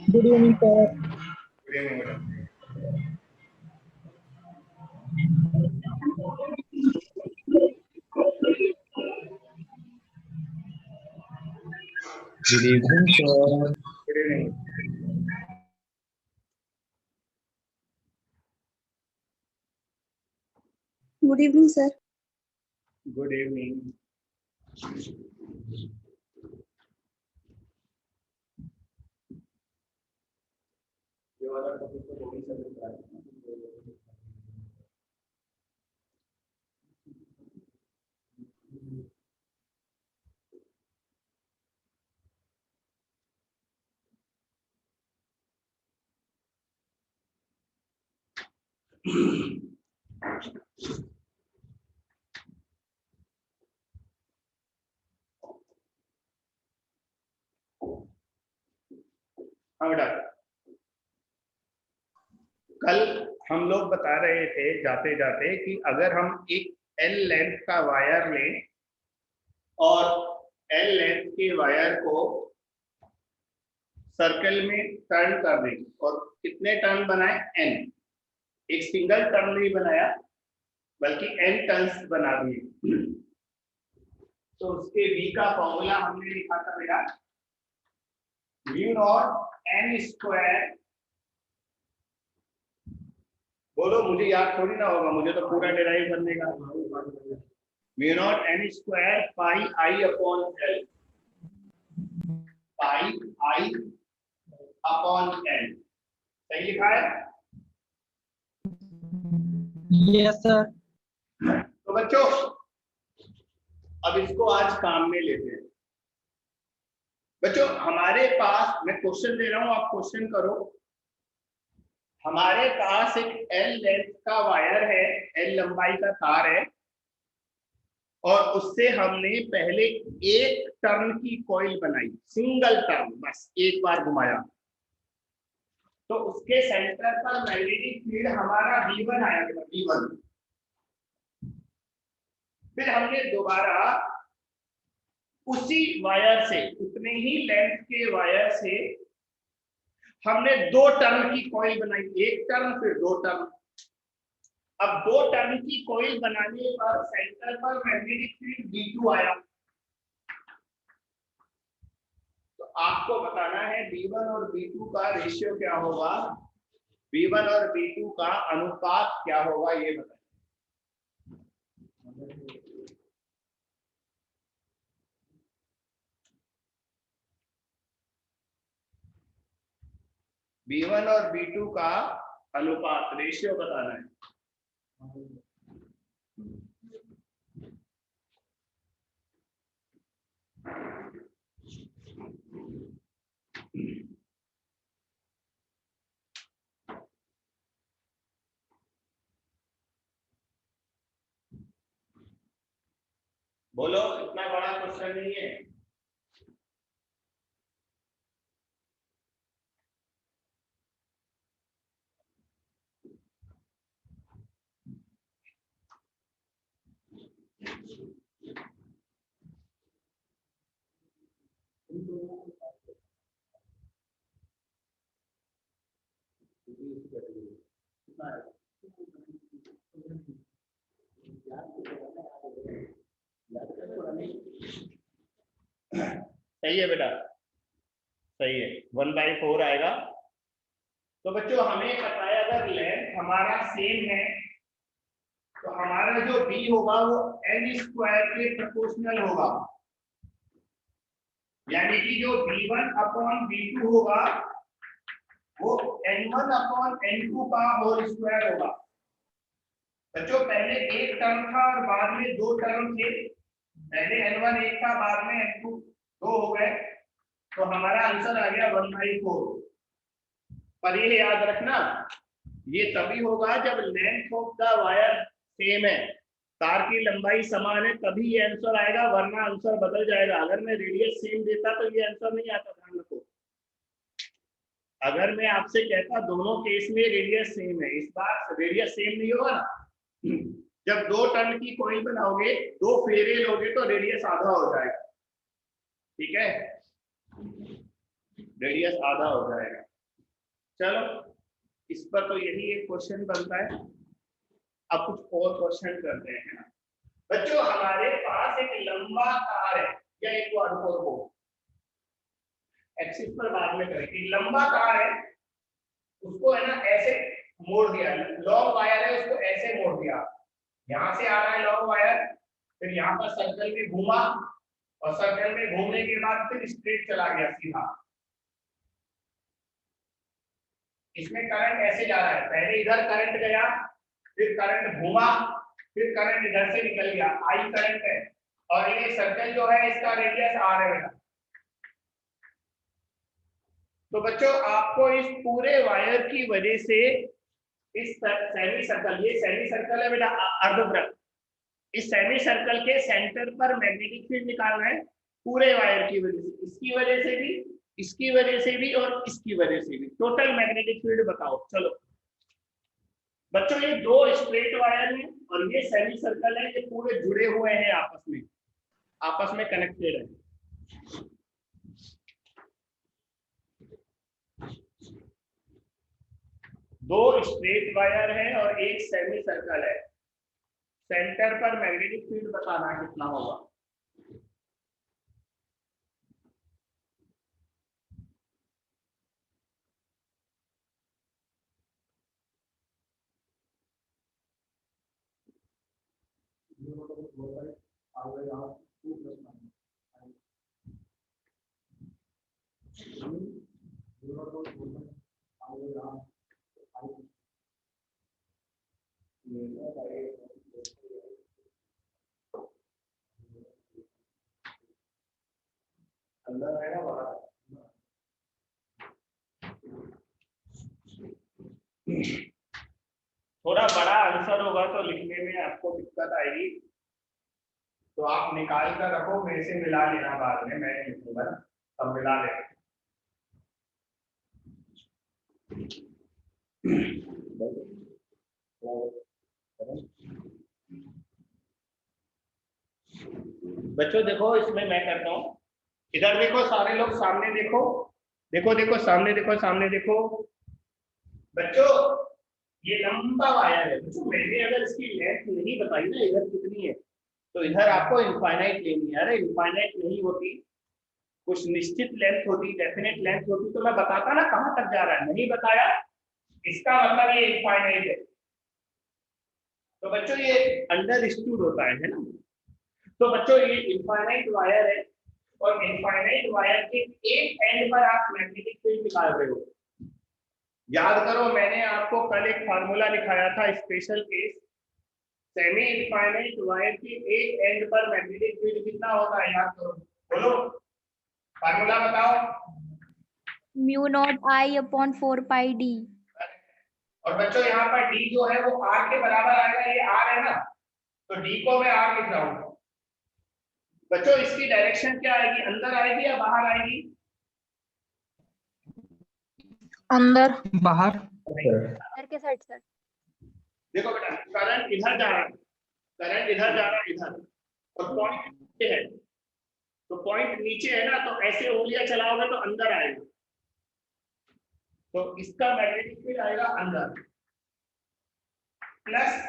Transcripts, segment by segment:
Good evening sir. Good evening madam. Good evening sir. Good evening. Good evening sir. Good evening. ये वाला topic तो बहुत ही सरल है। हाँ बेटा, कल हम लोग बता रहे थे जाते जाते कि अगर हम एक एल लेंथ का वायर लें और एल लेंथ के वायर को सर्कल में टर्न कर दें और कितने टर्न बनाए, एन। एक सिंगल टर्न नहीं बनाया बल्कि एन टर्न्स बना दिए। तो उसके v का फॉर्मूला हमने लिखा था बेटा, म्यू नॉट एन स्क्वायर। बोलो, मुझे याद थोड़ी ना होगा, मुझे तो पूरा डिराइव करने का। Mu not an square pi I upon L, pi I upon L. सही लिखा है? Yes sir. तो बच्चों अब इसको आज काम में लेते हैं। बच्चों हमारे पास, मैं क्वेश्चन दे रहा हूं, आप क्वेश्चन करो। हमारे पास एक एल लेंथ का वायर है, एल लंबाई का तार है, और उससे हमने पहले एक टर्न की कॉइल बनाई, सिंगल टर्न, बस एक बार घुमाया। तो उसके सेंटर पर मैग्नेटिक फील्ड हमारा V1 आया, V1। फिर हमने दोबारा उसी वायर से, उतने ही लेंथ के वायर से हमने दो टर्न की कॉइल बनाई, एक टर्न फिर दो टर्न। अब दो टर्न की कॉइल बनाने पर सेंटर पर मैग्नेटिक फील्ड V2 आया। तो आपको बताना है V1 और V2 का रेशियो क्या होगा, V1 और V2 का अनुपात क्या होगा, ये बताइए। V1 और V2 का अनुपात, रेशियो बताना है। बोलो, इतना बड़ा क्वेश्चन नहीं है। सही है बेटा, सही है, 1/4 आएगा। तो बच्चों हमें पता है अगर लेंथ हमारा सेम है तो हमारा जो b होगा वो n स्क्वायर के प्रोपोर्शनल होगा, यानी कि जो v1 अपॉन v2 होगा वो n1 अपॉन n2 का होल स्क्वायर होगा। बच्चों पहले एक टर्म था और बाद में दो टर्म थे, पहले n1 एक था, बाद में n2 दो हो गए, तो हमारा आंसर आ गया 1/4। पर ये याद रखना, ये तभी होगा जब length of the wire same है। तार की लंबाई समान है तभी ये आंसर आएगा, वरना आंसर बदल जाएगा। अगर मैं रेडियस सेम देता तो ये आंसर नहीं आता, ध्यान रखो। अगर मैं आपसे कहता दोनों केस में रेडियस सेम है, इस बार रेडियस सेम नहीं होगा ना। जब 2 टन की कॉइन बनाओगे, 2 फेरे लोगे तो रेडियस आधा हो जाएगा, ठीक है, रेडियस आधा हो जाएगा। चलो इस पर तो यही एक क्वेश्चन बनता है। अब कुछ और क्वेश्चन करते हैं बच्चों। हमारे पास एक लंबा तार है या एक क्वाड्रोपोल को एक्सिस पर बाद में करेंगे। लंबा तार है, उसको है ना ऐसे मोड़ दिया, लॉन्ग वायर है उसको ऐसे मोड़ दिया, यहां से आ रहा है लॉन्ग वायर, फिर यहाँ पर सर्कल में घूमा और सर्कल में घूमने के बाद फिर स्ट्रेट चला गया सीधा। इसमें करंट ऐसे जा रहा है, पहले इधर करंट गया, फिर करंट घूमा, फिर करंट इधर से निकल गया, आई करंट है, और ये सर्कल जो है इसका रेडियस आर है बेटा। तो बच्चों आपको इस पूरे वायर की वजह से इस सेमी सर्कल, ये सेमी सर्कल है बेटा अर्धवृत्त, इस सेमी सर्कल के सेंटर पर मैग्नेटिक फील्ड निकालना है पूरे वायर की वजह से, इसकी वजह से भी, इसकी वजह से भी और इसकी वजह से भी, टोटल मैग्नेटिक फील्ड बताओ। चलो बच्चों ये 2 स्ट्रेट वायर हैं और ये सेमी सर्कल है, ये पूरे जुड़े हुए हैं आपस में कनेक्टेड है। दो स्ट्रेट वायर है और एक सेमी सर्कल है, सेंटर पर मैग्नेटिक फील्ड बताना कितना होगा। अंदर है ना बाहर, थोड़ा बड़ा आंसर होगा तो लिखने में आपको दिक्कत आएगी, तो आप निकाल कर रखो, मेरे से मिला लेना बाद में, मैं लिखूंगा तब मिला लेना। बच्चों देखो इसमें मैं करता हूँ, इधर देखो सारे लोग, सामने देखो, देखो देखो सामने देखो, सामने देखो बच्चों, ये लंबा वायर है। बच्चों मैंने अगर इसकी लेंथ नहीं बताई ना इधर कितनी है, तो इधर आपको इनफाइनाइट लेनी है। अरे इनफाइनाइट नहीं होती, कुछ निश्चित लेंथ होती, डेफिनेट लेंथ होती तो मैं बताता ना कहां तक जा रहा है, नहीं बताया इसका मतलब ये इनफाइनाइट है। तो बच्चों ये अंडरस्टूड होता है ना। तो बच्चों ये इनफाइनाइट वायर है और इनफाइनाइट वायर के एक एंड पर आप मैग्नेटिक फील्ड निकाल रहे हो। याद करो मैंने आपको कल एक फार्मूला लिखाया था, special case, semi infinite wire के एक एंड पर मैग्नेटिक फील्ड कितना होता है, याद करो, बोलो फार्मूला बताओ। Mu naught I upon 4 pi D. और बच्चों यहाँ पर डी जो है वो आर के बराबर आएगा, ये आर है ना, तो डी को मैं आर लिख रहा हूँ। बच्चों इसकी डायरेक्शन क्या आएगी, अंदर आएगी या बाहर आएगी? अंदर। बाहर। अंदर के साइड से। देखो बेटा करंट इधर जा रहा है, करंट इधर जा रहा है इधर, और पॉइंट नीचे है, तो पॉइंट नीचे है ना, तो ऐसे उंगलियां चलाओगे तो अंदर आएगा, तो इसका मैग्नेटिक फील्ड आएगा अंदर। प्लस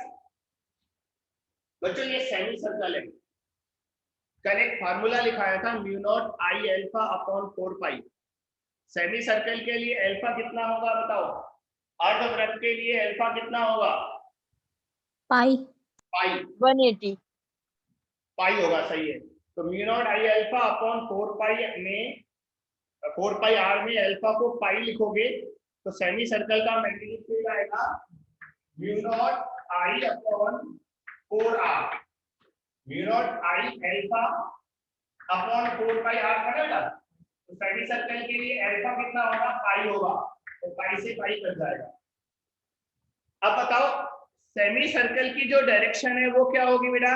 बच्चों ये सेमी सर्कल है, कल एक फार्मूला लिखाया था mu naught I alpha upon 4 pi. Semi circle के लिए अल्फा कितना होगा बताओ, अर्धवृत्त के लिए अल्फा कितना होगा? पाई। पाई 180 पाई होगा, सही है। तो mu naught I alpha upon 4 पाई में, 4 पाई आर में अल्फा को पाई लिखोगे तो सेमी सर्कल का मैग्नेटिक फील्ड आएगा mu naught I upon 4 R, mu naught I alpha upon 4 pi R बनेगा। तो सेमी सर्कल के लिए अल्फा कितना होगा, पाई होगा, तो पाई से पाई कट जाएगा। अब बताओ सेमी सर्कल की जो डायरेक्शन है वो क्या होगी बेटा?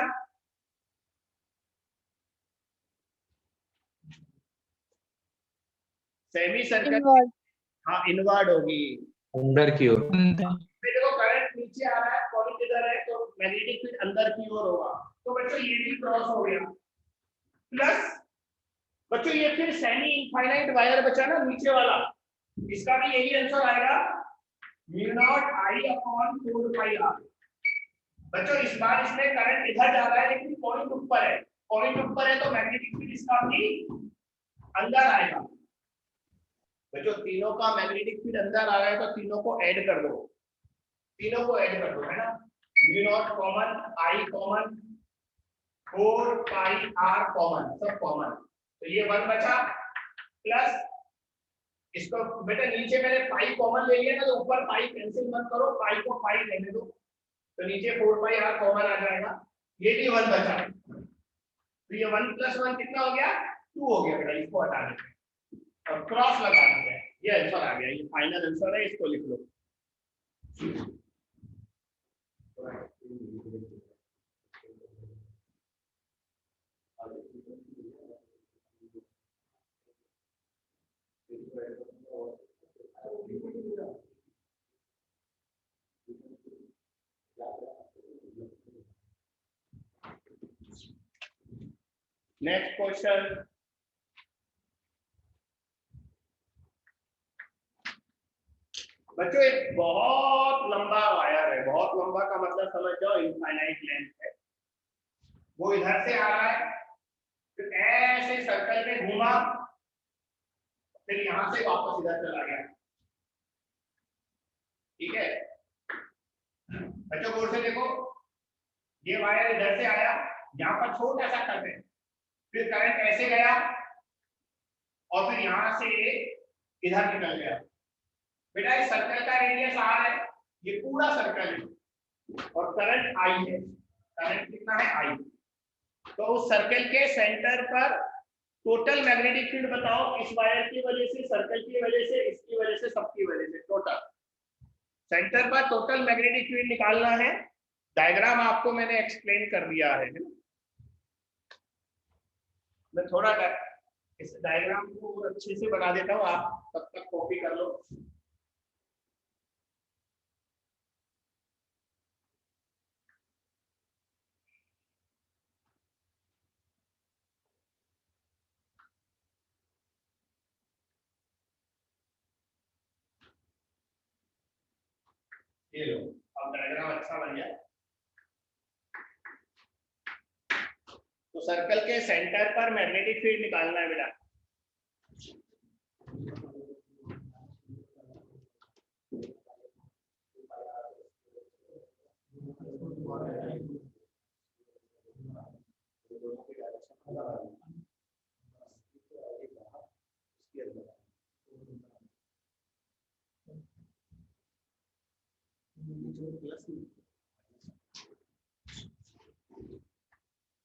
Semi circle, Inward. हाँ इनवर्ड होगी। अंदर की ओर। देखो करंट नीचे आ रहा है, पॉइंट इधर है, तो मैग्नेटिक फील्ड अंदर की ओर होगा। तो बच्चों ये भी क्रॉस हो गया। प्लस बच्चों ये फिर सेमी इनफाइनाइट वायर बचा ना नीचे वाला, इसका भी यही आंसर आएगा, mu naught I upon 4 pi R. बच्चों इस बार इसमें करंट इधर जा रहा है लेकिन पॉइंट ऊपर है, पॉइंट ऊपर है तो मैग्नेटिक फील्ड इसका भी अंदर आएगा। बच्चों तीनों का मैग्नेटिक फील्ड अंदर आ रहा है तो तीनों को ऐड कर दो, तीनों को ऐड कर दो, है ना। Mu naught common, I common, 4 pi R common, सब कॉमन, तो ये 1 बचा। प्लस इसको बेटा नीचे मैंने पाई कॉमन ले लिया ना, तो ऊपर पाई कैंसिल मत करो, पाई को पाई रहने दो, तो नीचे 4 पाई आर कॉमन आ जाएगा, ये भी 1 बचा। तो ये 1 + 1 कितना हो गया? 2 हो गया बेटा, इसको हटा देते हैं और क्रॉस लगा देते हैं, ये आंसर आ गया, ये फाइनल आंसर है, इसको लिख लो। नेक्स्ट क्वेश्चन, बच्चों एक बहुत लंबा वायर है, बहुत लंबा का मतलब समझ जाओ इनफाइनाइट लेंथ है, वो इधर से आ रहा है, फिर ऐसे सर्कल में घूमा, फिर यहां से वापस इधर चला गया, ठीक है। बच्चों गौर से देखो, ये वायर इधर से आया, यहाँ पर छोटा सा कट है, फिर करंट ऐसे गया और फिर यहां से इधर निकल गया। बेटा इस सर्कल का रेडियस r है, ये पूरा सर्कल है और करंट I है, करंट कितना है I। तो उस सर्कल के सेंटर पर टोटल मैग्नेटिक फील्ड बताओ, इस वायर की वजह से, सर्कल की वजह से, इसकी वजह से, सबकी वजह से, टोटल सेंटर पर टोटल मैग्नेटिक फील्ड निकालना है। डायग्राम आपको मैंने एक्सप्लेन कर दिया है ना, मैं थोड़ा इस डायग्राम को और अच्छे से बना देता हूँ, आप तब तक कॉपी कर लो। ये लो, अब डायग्राम अच्छा बन गया। तो सर्कल के सेंटर पर मैग्नेटिक फील्ड निकालना है बेटा।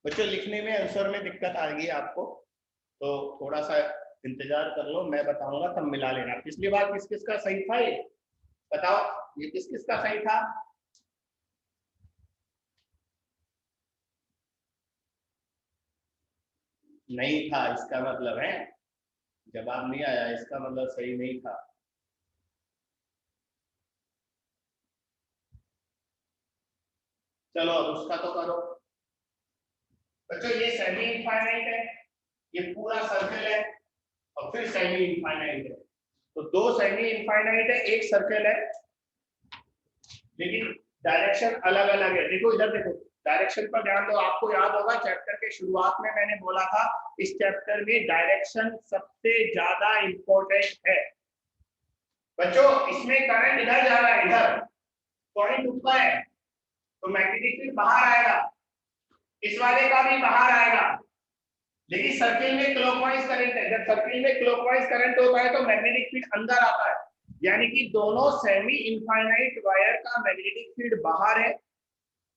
बच्चों लिखने में आंसर में दिक्कत आ गई आपको, तो थोड़ा सा इंतजार कर लो, मैं बताऊंगा तब मिला लेना। पिछली बार किस किस का सही था, ये बताओ, ये किस किस का सही था? नहीं था इसका मतलब है, जवाब नहीं आया इसका मतलब सही नहीं था। चलो अब उसका तो करो। बच्चों ये सेमी इनफाइनाइट है, ये पूरा सर्कल है और फिर सेमी इनफाइनाइट है, तो 2 सेमी इनफाइनाइट है, 1 सर्कल है, लेकिन डायरेक्शन अलग अलग है। देखो इधर देखो, डायरेक्शन पर ध्यान दो, आपको याद होगा चैप्टर के शुरुआत में मैंने बोला था इस चैप्टर में डायरेक्शन सबसे ज्यादा इंपॉर्टेंट है। बच्चों इसमें करंट इधर जा रहा है, इधर पॉइंट ऊपर है, तो मैग्नेटिक फील्ड बाहर आएगा, इस वाले का भी बाहर आएगा, लेकिन सर्किल में क्लॉकवाइज करंट है, जब सर्किल में क्लॉकवाइज करंट होता है तो मैग्नेटिक फील्ड अंदर आता है, यानी कि दोनों सेमी इनफाइनाइट वायर का मैग्नेटिक फील्ड बाहर है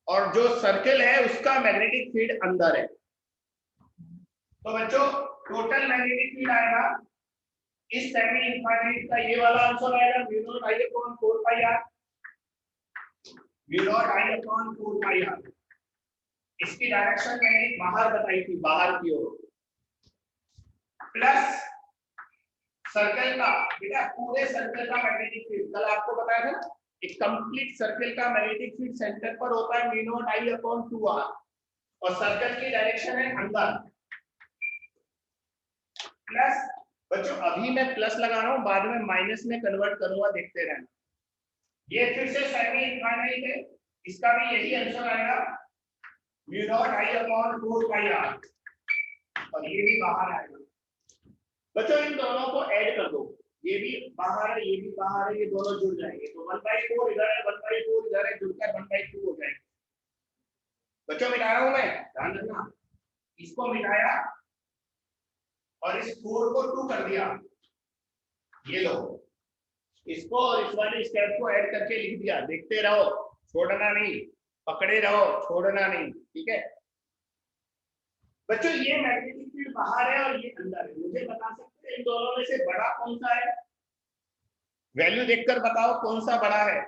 और जो सर्किल है उसका मैग्नेटिक फील्ड अंदर है। तो बच्चों टोटल मैग्नेटिक फील्ड आएगा इस सेमी इनफाइनाइट का, ये वाला आंसर आएगा mu naught I upon 4 pi R, mu naught I upon 4 pi R. इसकी डायरेक्शन मैंने बाहर बताई थी, बाहर की ओर, प्लस सर्कल का, बेटा पूरे सर्कल का मैग्नेटिक फील्ड कल आपको बताया था ना, एक कंप्लीट सर्कल का मैग्नेटिक फील्ड सेंटर पर होता है mu naught I upon 2r, और सर्कल की डायरेक्शन है अंदर, प्लस बच्चों अभी मैं प्लस लगा रहा हूं, बाद में माइनस में कन्वर्ट करूंगा, देखते रहना। ये फिर से सेमी इनफाइनाइट है, इसका भी यही आंसर आएगा mu naught I upon 4 pi r, और ये भी बाहर आएगा। बच्चों इन दोनों को ऐड कर दो, ये भी बाहर है, ये भी बाहर है, ये दोनों जुड़ जाएंगे, तो 1/4 इधर है, 1/4 इधर है, जुड़कर 1/2 हो जाएगा। बच्चों मिटा रहा हूं मैं, ध्यान रखना, इसको मिटाया और इस 4 को 2 कर दिया, ये लो, इसको और इस वाले स्टेप को ऐड करके लिख दिया, देखते रहो, छोड़ना नहीं, पकड़े रहो, छोड़ना नहीं, ठीक है। बच्चों ये मैग्नेटिक फील्ड बाहर है और ये अंदर है, मुझे बता सकते हैं इन दोनों में से बड़ा कौन सा है? वैल्यू देखकर बताओ कौन सा बड़ा है।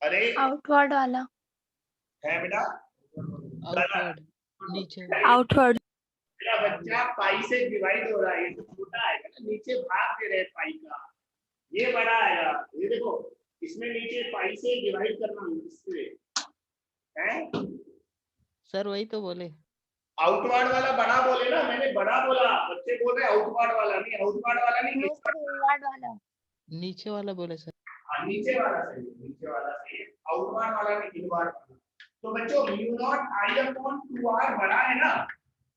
अरे आउटवर्ड वाला। है बेटा, आउटवर्ड नीचे, आउटवर्ड। मेरा बच्चा पाई से डिवाइड हो रहा है, ये तो छोटा है ना, नीचे भाग दे रहे पाई का, ये बड़ा आएगा, ये देखो इसमें नीचे पाई से डिवाइड करना इससे है। सर वही तो बोले, आउटवर्ड वाला बड़ा बोले ना, मैंने बड़ा बोला, बच्चे बोल रहे आउटवर्ड वाला नहीं, आउटवर्ड वाला नहीं, इनवर्ड वाला। नीचे वाला बोले सर। नीचे वाला सही है, नीचे वाला सही है, आउटवर्ड वाला नहीं, इनवर्ड वाला। तो बच्चों mu naught I upon 2r बड़ा है ना,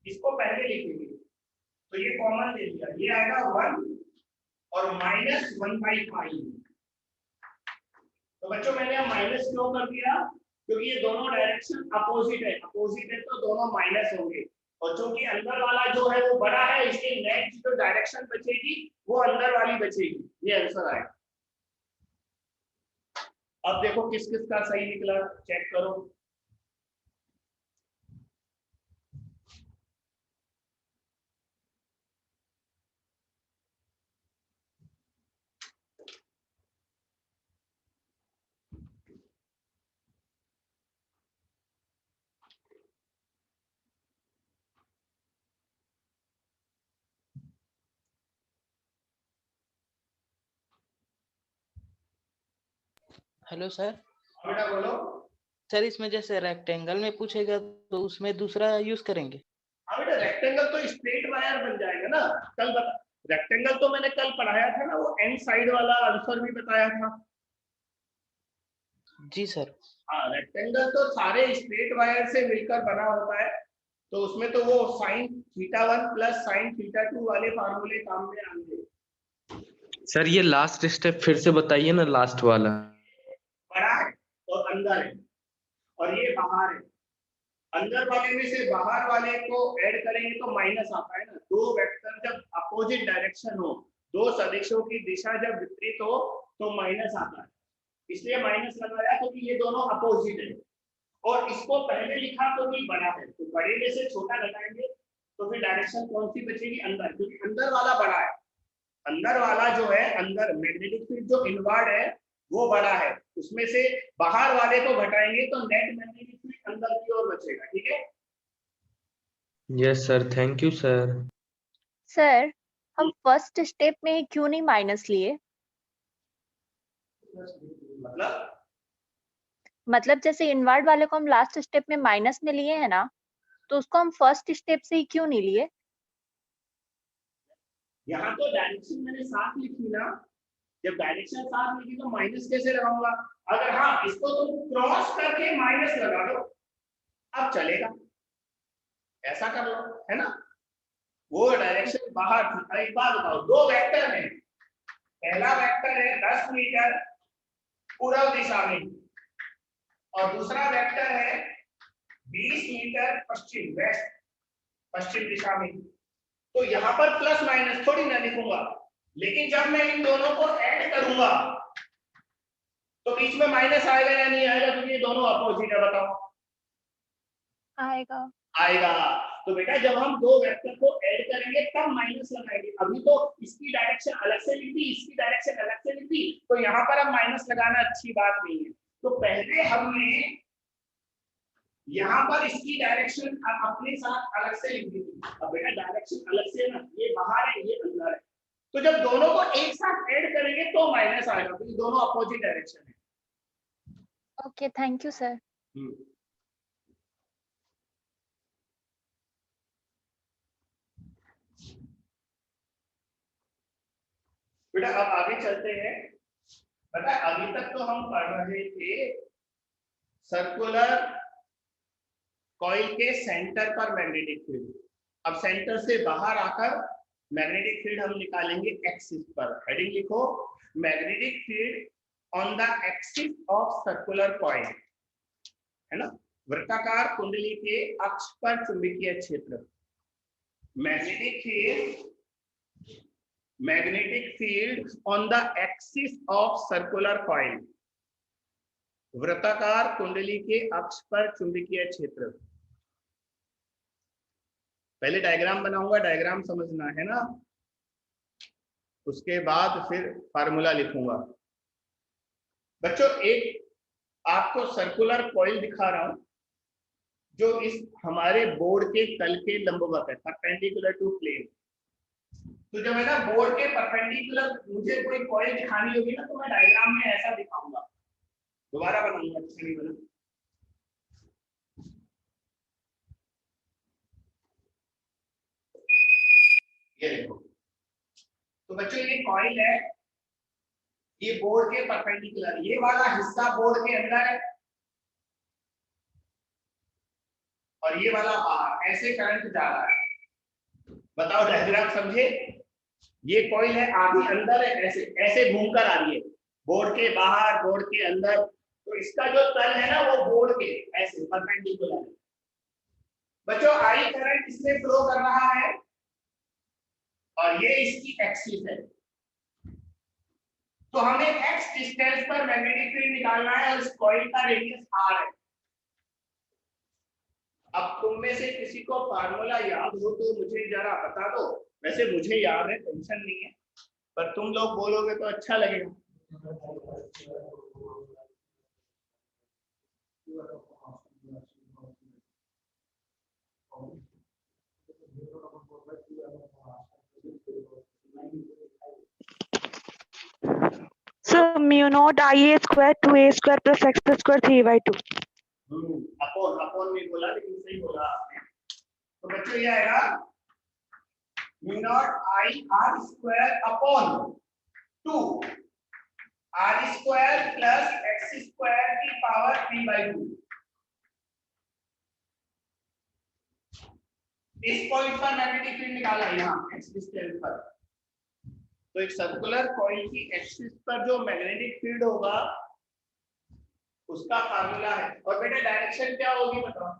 इसको पहले लिखेंगे, तो ये कॉमन ले लिया, ये आएगा 1 और माइनस 1/5। तो बच्चों मैंने यहाँ माइनस क्यों कर दिया, क्योंकि ये दोनों डायरेक्शन अपोजिट है, अपोजिट है तो दोनों माइनस होंगे, और चूंकि अंदर वाला जो है वो बड़ा है, इसलिए नेक्स्ट जो डायरेक्शन बचेगी वो अंदर वाली बचेगी, ये आंसर आएगा। अब देखो किस किस का सही निकला, चेक करो। Hello sir. बेटा बोलो। सर इसमें जैसे रेक्टेंगल में पूछेगा तो उसमें दूसरा यूज करेंगे। हाँ बेटा, रेक्टेंगल तो स्ट्रेट वायर बन जाएगा ना, कल बता, रेक्टेंगल तो मैंने कल पढ़ाया था ना, वो एंड साइड वाला आंसर भी बताया था। जी सर। हाँ, रेक्टेंगल तो सारे स्ट्रेट वायर से मिलकर बना होता है, तो उसमें तो वो sin θ1 प्लस sin θ2 वाले फार्मूले काम में आएंगे। सर ये लास्ट स्टेप फिर से बताइए ना, लास्ट वाला। बड़ा है और अंदर है, और ये बाहर है, अंदर वाले में से बाहर वाले को ऐड करेंगे तो माइनस आता है ना, दो वेक्टर जब अपोजिट डायरेक्शन हो, दो सदिशों की दिशा जब विपरीत हो तो माइनस आता है, इसलिए माइनस लगाया क्योंकि ये दोनों अपोजिट है, और इसको पहले लिखा तो भी बड़ा है, तो बड़े में से छोटा घटाएंगे तो फिर डायरेक्शन कौन सी बचेगी, अंदर, क्योंकि अंदर वाला बड़ा है, अंदर वाला जो है, अंदर मैग्नेटिक फील्ड जो इनवर्ड है वो बड़ा है, उसमें से बाहर वाले को घटाएंगे तो नेट मैग्नेटिक फील्ड अंदर की ओर बचेगा, ठीक है। Yes sir, thank you sir. Sir हम फर्स्ट स्टेप में क्यों नहीं माइनस लिए? मतलब जैसे इनवर्ड वाले को हम लास्ट स्टेप में माइनस में लिए हैं ना, तो उसको हम फर्स्ट स्टेप से ही क्यों नहीं लिए? यहाँ तो डायरेक्शन मैंने साफ लिखी ना, जब डायरेक्शन साफ लिखी तो माइनस कैसे लगाऊंगा, अगर हाँ इसको तुम क्रॉस करके माइनस लगा दो अब चलेगा, ऐसा कर लो, है ना, वो डायरेक्शन बाहर थी। एक बात बताओ, दो वेक्टर हैं, पहला वेक्टर है 10 मीटर पूर्व दिशा में, और दूसरा वेक्टर है 20 मीटर पश्चिम, वेस्ट पश्चिम दिशा में, तो यहाँ पर प्लस माइनस थोड़ी ना लिखूंगा, लेकिन जब मैं इन दोनों को ऐड करूंगा तो बीच में माइनस आएगा या नहीं आएगा, क्योंकि ये दोनों अपोजिट है, बताओ। आएगा। आएगा। तो बेटा जब हम दो वेक्टर को ऐड करेंगे तब माइनस लगाएंगे, अभी तो इसकी डायरेक्शन अलग से लिख दी, इसकी डायरेक्शन अलग से लिख दी, तो यहाँ पर अब माइनस लगाना अच्छी बात नहीं है। तो पहले हमने यहाँ पर इसकी डायरेक्शन अपने साथ अलग से लिख दी थी। अब बेटा डायरेक्शन अलग से ना, ये बाहर है ये अंदर है, तो जब दोनों को एक साथ ऐड करेंगे तो माइनस आएगा, क्योंकि दोनों अपोजिट डायरेक्शन है। Okay, thank you sir. बेटा अब आगे चलते हैं। बेटा अभी तक तो हम पढ़ रहे थे सर्कुलर कॉइल के सेंटर पर मैग्नेटिक फील्ड। अब सेंटर से बाहर आकर मैग्नेटिक फील्ड हम निकालेंगे एक्सिस पर। हेडिंग लिखो, magnetic field on the axis of circular coil, है ना, वृत्ताकार कुंडली के अक्ष पर चुंबकीय क्षेत्र। Magnetic field on the axis of circular coil, वृत्ताकार कुंडली के अक्ष पर चुंबकीय क्षेत्र। पहले डायग्राम बनाऊंगा, डायग्राम समझना है ना, उसके बाद फिर फार्मूला लिखूंगा। बच्चों एक आपको सर्कुलर कॉइल दिखा रहा हूं जो इस हमारे बोर्ड के तल के लंबवत है, परपेंडिकुलर टू प्लेन। तो जब है ना बोर्ड के परपेंडिकुलर मुझे कोई कॉइल दिखानी होगी ना, तो मैं डायग्राम में ऐसा दिखाऊंगा। दोबारा बनाऊंगा, अच्छा नहीं बना। ये देखो, तो बच्चों ये कॉइल है, ये बोर्ड के परपेंडिकुलर, ये वाला हिस्सा बोर्ड के अंदर है और ये वाला बाहर, ऐसे करंट जा रहा है। बताओ डायग्राम समझे? ये कॉइल है, आधी अंदर है, ऐसे ऐसे घूमकर आ रही है, बोर्ड के बाहर बोर्ड के अंदर। तो इसका जो तल है ना वो बोर्ड के ऐसे परपेंडिकुलर है। बच्चों आई करंट इसमें फ्लो कर रहा है और ये इसकी एक्सिस है। तो हमें एक्स डिस्टेंस पर मैग्नेटिक फील्ड निकालना है और इस कॉइल का रेडियस r है। अब तुम में से किसी को फार्मूला याद हो तो मुझे जरा बता दो। वैसे मुझे याद है, टेंशन नहीं है, पर तुम लोग बोलोगे तो अच्छा लगेगा। So mu naught IA square 2A square plus X square 3/2. Upon में बोला लेकिन सही बोला आपने। तो बच्चों ये आएगा mu naught I R square upon 2 R square plus X square की पावर 3/2। इस पॉइंट पर मैग्नेटिक फील्ड निकाला यहाँ एक्स डिस्टेंस पर। तो एक सर्कुलर कॉइल की एक्सिस पर जो मैग्नेटिक फील्ड होगा उसका फार्मूला है। और बेटा डायरेक्शन क्या होगी बताओ?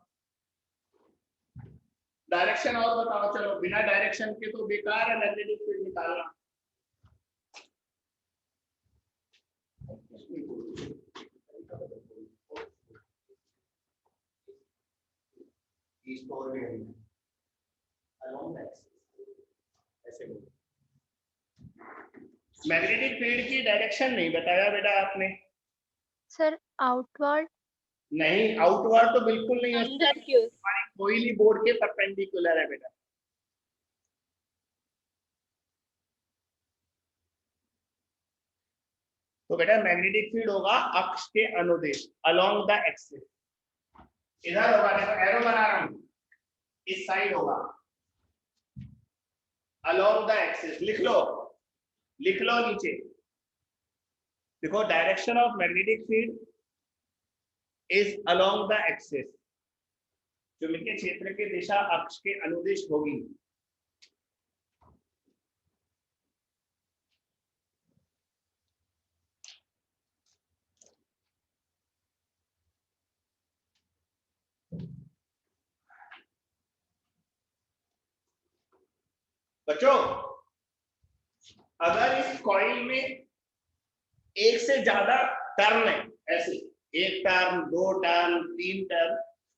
डायरेक्शन और बताओ, चलो बिना डायरेक्शन के तो बेकार है मैग्नेटिक फील्ड निकालना। मैग्नेटिक फील्ड की डायरेक्शन नहीं बताया बेटा आपने। Sir outward? नहीं, आउटवर्ड तो बिल्कुल नहीं है, अंदर क्यों? हमारी कोई बोर्ड के परपेंडिकुलर है बेटा। तो बेटा मैग्नेटिक फील्ड होगा अक्ष के अनुदिश, अलोंग द एक्सिस। इधर होगा, देखो एरो बना रहा हूं, इस साइड होगा अलोंग द एक्सिस। लिख लो नीचे, देखो direction of magnetic field is along the axis. चुंबकीय क्षेत्र की दिशा अक्ष के अनुदिश होगी। बच्चों अगर इस कॉइल में एक से ज्यादा टर्न है, ऐसे एक टर्न, दो टर्न, तीन टर्न,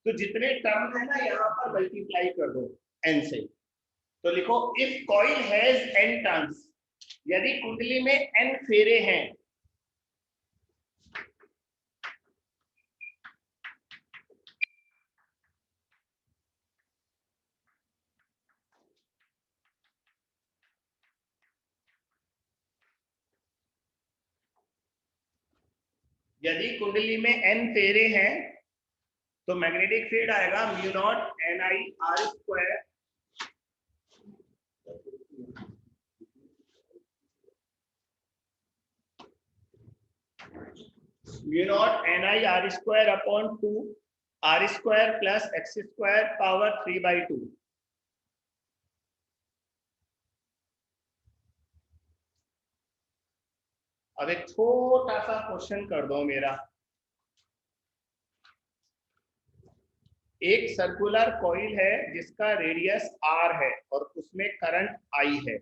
तो जितने टर्म है ना यहाँ पर मल्टीप्लाई कर दो n से। तो लिखो if coil has n turns, यदि कुंडली में n फेरे हैं, यदि कुंडली में n फेरे हैं तो मैग्नेटिक फील्ड आएगा mu not Ni r square mu naught Ni r square upon 2 r square plus x square power 3/2। अब एक छोटा सा क्वेश्चन कर दो मेरा। एक सर्कुलर कॉइल है जिसका रेडियस r है और उसमें करंट I है।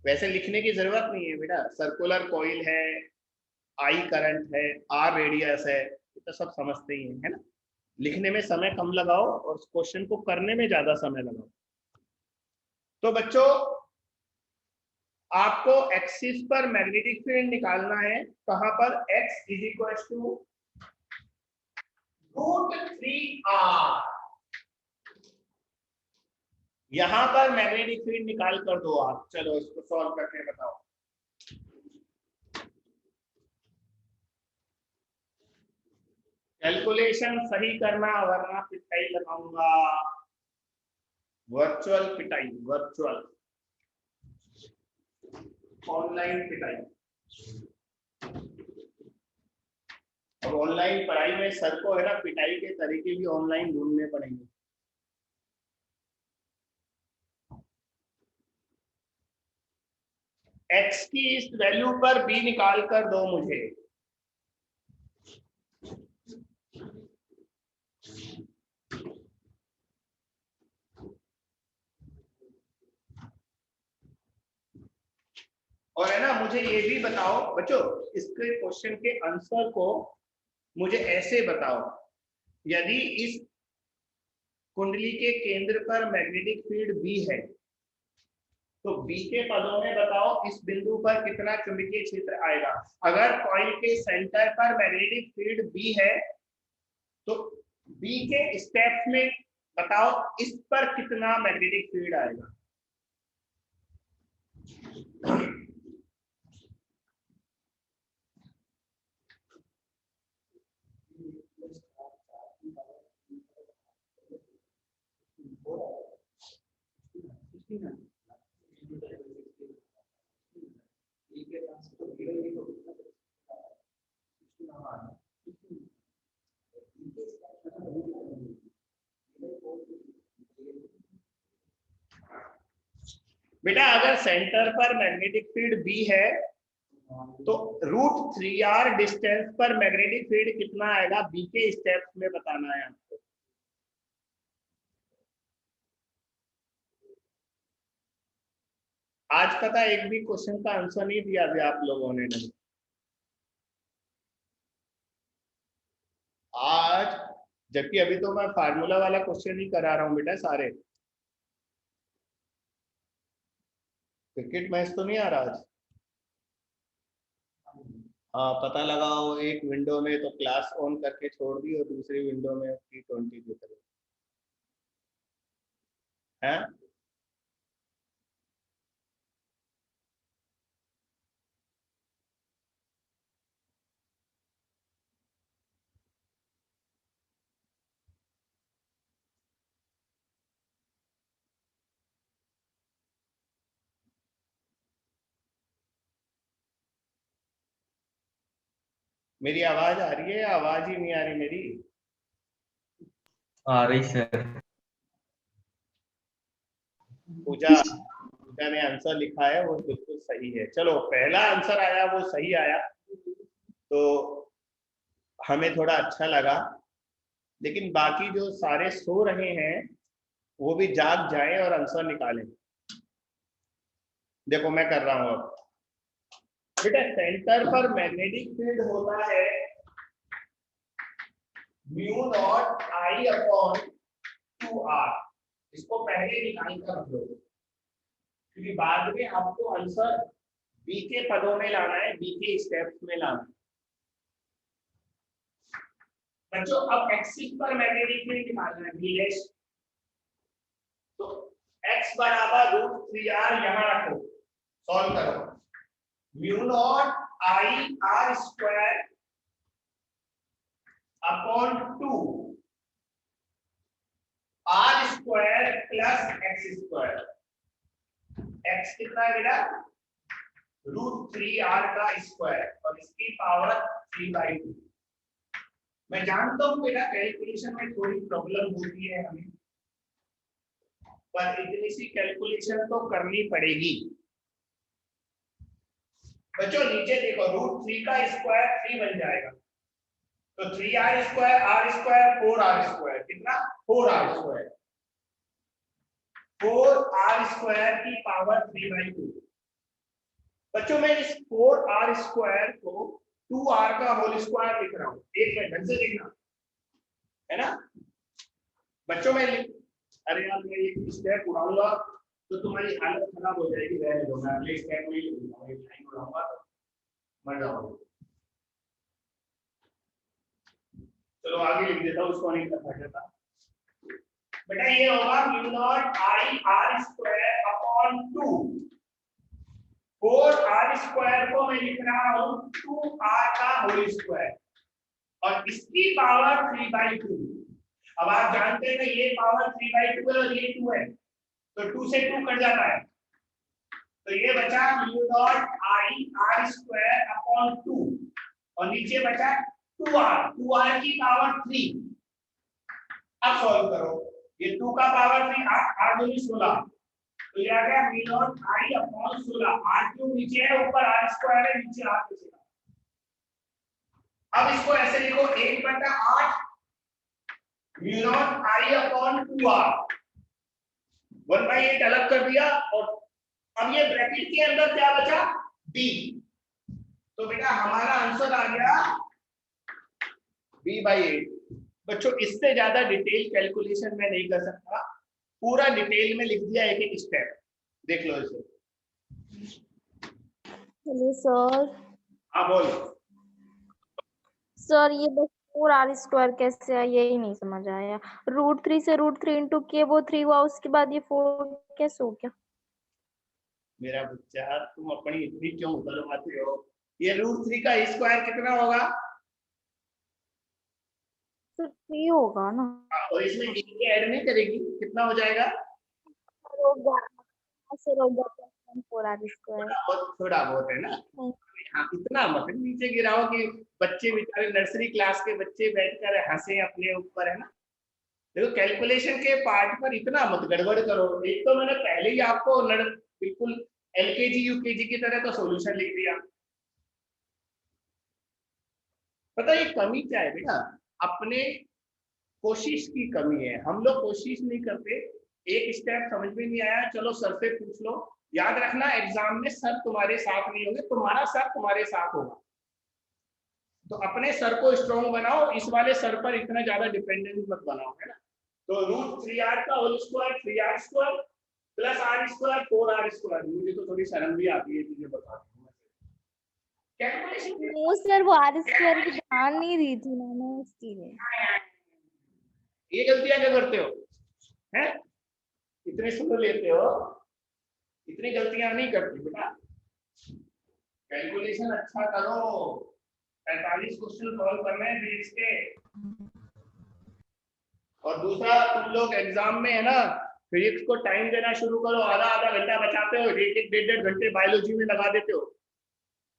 वैसे लिखने की जरूरत नहीं है बेटा, सर्कुलर कॉइल है, I करंट है, R रेडियस है, ये तो सब समझते ही हैं, है ना। लिखने में समय कम लगाओ और क्वेश्चन को करने में ज्यादा समय लगाओ। तो बच्चों आपको एक्सिस पर मैग्नेटिक फील्ड निकालना है, कहां पर, x is equal to √3r। यहां पर मैग्नेटिक फील्ड निकाल कर दो आप। चलो इसको सॉल्व करके बताओ। कैलकुलेशन सही करना वरना पिटाई लगाऊंगा, वर्चुअल पिटाई, वर्चुअल ऑनलाइन पिटाई। और ऑनलाइन पढ़ाई में सर को है ना पिटाई के तरीके भी ऑनलाइन ढूंढने पड़ेंगे। x की इस वैल्यू पर b निकाल कर दो मुझे। और है ना मुझे ये भी बताओ बच्चों, इसके क्वेश्चन के आंसर को मुझे ऐसे बताओ, यदि इस कुंडली के केंद्र पर मैग्नेटिक फील्ड B है तो B के पदों में बताओ इस बिंदु पर कितना चुंबकीय क्षेत्र आएगा। अगर कॉइल के सेंटर पर मैग्नेटिक फील्ड B है तो B के स्टेप्स में बताओ इस पर कितना मैग्नेटिक फील्ड आएगा। बेटा अगर सेंटर पर मैग्नेटिक फील्ड B है तो √3r डिस्टेंस पर मैग्नेटिक फील्ड कितना आएगा, B के स्टेप्स में बताना है आपको। आज पता एक भी क्वेश्चन का आंसर नहीं दिया अभी आप लोगों ने नहीं। आज जबकि अभी तो मैं फार्मूला वाला क्वेश्चन ही करा रहा हूं बेटा सारे। क्रिकेट मैच तो नहीं आ रहा आज। हाँ पता लगाओ, एक विंडो में तो क्लास ऑन करके छोड़ दी और दूसरी विंडो में T20 दिख रही है। मेरी आवाज आ रही है या आवाज ही नहीं आ रही मेरी? आ रही सर। पूजा ने आंसर लिखा है वो बिल्कुल सही है। चलो पहला आंसर आया वो सही आया तो हमें थोड़ा अच्छा लगा, लेकिन बाकी जो सारे सो रहे हैं वो भी जाग जाएं और आंसर निकालें। देखो मैं कर रहा हूं अब। बेटा सेंटर पर मैग्नेटिक फील्ड होता है mu naught I upon 2r। इसको पहले निकाल कर रख लो, क्योंकि बाद में आपको आंसर बी के पदों में लाना है, बी के स्टेप्स में लाना है। बच्चों अब एक्सिस पर मैग्नेटिक फील्ड निकालना है, बी डैश। तो x बराबर √3r यहां रखो, सॉल्व करो। Mu naught I R square upon 2 R square plus X square. X कितना है बेटा? √3r का स्क्वायर और इसकी पावर 3/2। मैं जानता हूं बेटा कैलकुलेशन में थोड़ी प्रॉब्लम होती है हमें, पर इतनी सी कैलकुलेशन तो करनी पड़ेगी। बच्चों नीचे देखो, √3 का स्क्वायर 3 बन जाएगा, तो 3r square r square 4r square, कितना? 4r square. 4r स्क्वायर की पावर 3/2। बच्चों मैं इस 4r स्क्वायर को 2r का होल स्क्वायर लिख रहा हूं। एक मिनट ढंग से देखना, है ना बच्चों? अरे यार मैं एक स्टेप उड़ाऊंगा तो तुम्हारी हालत खराब हो जाएगी। रहने दो, मैं अगले स्टेप में लिखूंगा, एक लाइन उड़ाऊंगा तो मर जाऊंगा। चलो आगे लिख देता हूं, उसको नहीं कर सकता बेटा। ये होगा mu naught I R square upon 2। 4r square को मैं लिख रहा हूं 2r का होल स्क्वायर और इसकी पावर 3/2। अब आप जानते हैं ना ये पावर 3/2 है और ये 2 है, तो 2 से 2 कट जाता है, तो ये बचा mu naught I R square upon 2 और नीचे बचा 2r की पावर 3। अब सॉल्व करो, ये 2 का पावर 3 8 दूनी 16, तो ये आ गया mu naught I upon 16। r क्यों नीचे है, ऊपर r स्क्वायर है, नीचे r बचेगा। अब इसको ऐसे लिखो 1/8 mu naught I upon 2r। 1/8 अलग कर दिया और अब ये ब्रैकेट के अंदर क्या बचा? b। तो बेटा हमारा आंसर आ गया b/8। बच्चों इससे ज्यादा डिटेल कैलकुलेशन मैं नहीं कर सकता, पूरा डिटेल में लिख दिया एक एक स्टेप, देख लो इसे। Hello sir. हाँ बोल। सर ये बस 4r स्क्वायर कैसे आया यही नहीं समझ आया। √3 से √3 इंटू किए वो 3 हुआ, उसके बाद ये 4 कैसे हो गया? मेरा बच्चा तुम अपनी इतनी क्यों उतरवाते हो? ये √3 का स्क्वायर कितना होगा? सर 3 होगा ना। और इसमें एक ऐड नहीं करेगी, कितना हो जाएगा? सर होगा 4r स्क्वायर। थोड़ा बहुत है ना। हाँ इतना मत नीचे गिराओ कि बच्चे बेचारे नर्सरी क्लास के बच्चे बैठकर हंसे अपने ऊपर, है ना। देखो कैलकुलेशन के पार्ट पर इतना मत गड़बड़ करो। एक तो मैंने पहले ही आपको बिल्कुल एलकेजी यूकेजी की तरह तो सॉल्यूशन लिख दिया। पता ये कमी क्या है बेटा? अपने कोशिश की कमी है। हम लोग कोशिश नहीं करते, एक स्टेप समझ में नहीं आया चलो सर से पूछ लो। याद रखना एग्जाम में सर तुम्हारे साथ नहीं होंगे, तुम्हारा सर तुम्हारे साथ होगा। तो अपने सर को स्ट्रॉन्ग बनाओ, इस वाले सर पर इतना ज्यादा डिपेंडेंस मत बनाओ, है ना। तो √3r का whole square 3r square plus r square 4r square. मुझे तो थोड़ी शर्म भी आती है चीजें बताने में। कैलकुलेशन वो सर वो r स्क्वायर की ध्यान नहीं दी थी मैंने इसलिए। ये गलतियां क्या करते हो हैं? इतने सुन लेते हो, इतनी गलतियां नहीं करते बेटा। कैलकुलेशन अच्छा करो। 45 क्वेश्चन सॉल्व करने हैं फिजिक्स के। और दूसरा तुम लोग एग्जाम में है ना फिजिक्स को टाइम देना शुरू करो। आधा आधा घंटा बचाते हो, एक एक डेढ़ घंटे बायोलॉजी में लगा देते हो,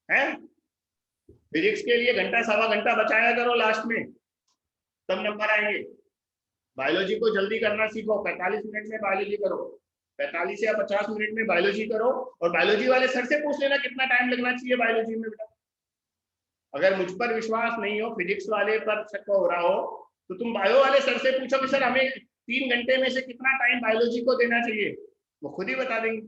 हैं? फिजिक्स के लिए घंटा सवा घंटा बचाया करो लास्ट में, तब नंबर आएंगे। बायोलॉजी को जल्दी करना सीखो। 45 मिनट में बायोलॉजी करो, 45 या 50 मिनट में बायोलॉजी करो। और बायोलॉजी वाले सर से पूछ लेना कितना टाइम लगना चाहिए बायोलॉजी में बेटा। अगर मुझ पर विश्वास नहीं हो, फिजिक्स वाले पर शक हो रहा हो, तो तुम बायो वाले सर से पूछो कि सर हमें 3 घंटे में से कितना टाइम बायोलॉजी को देना चाहिए, वो खुद ही बता देंगे।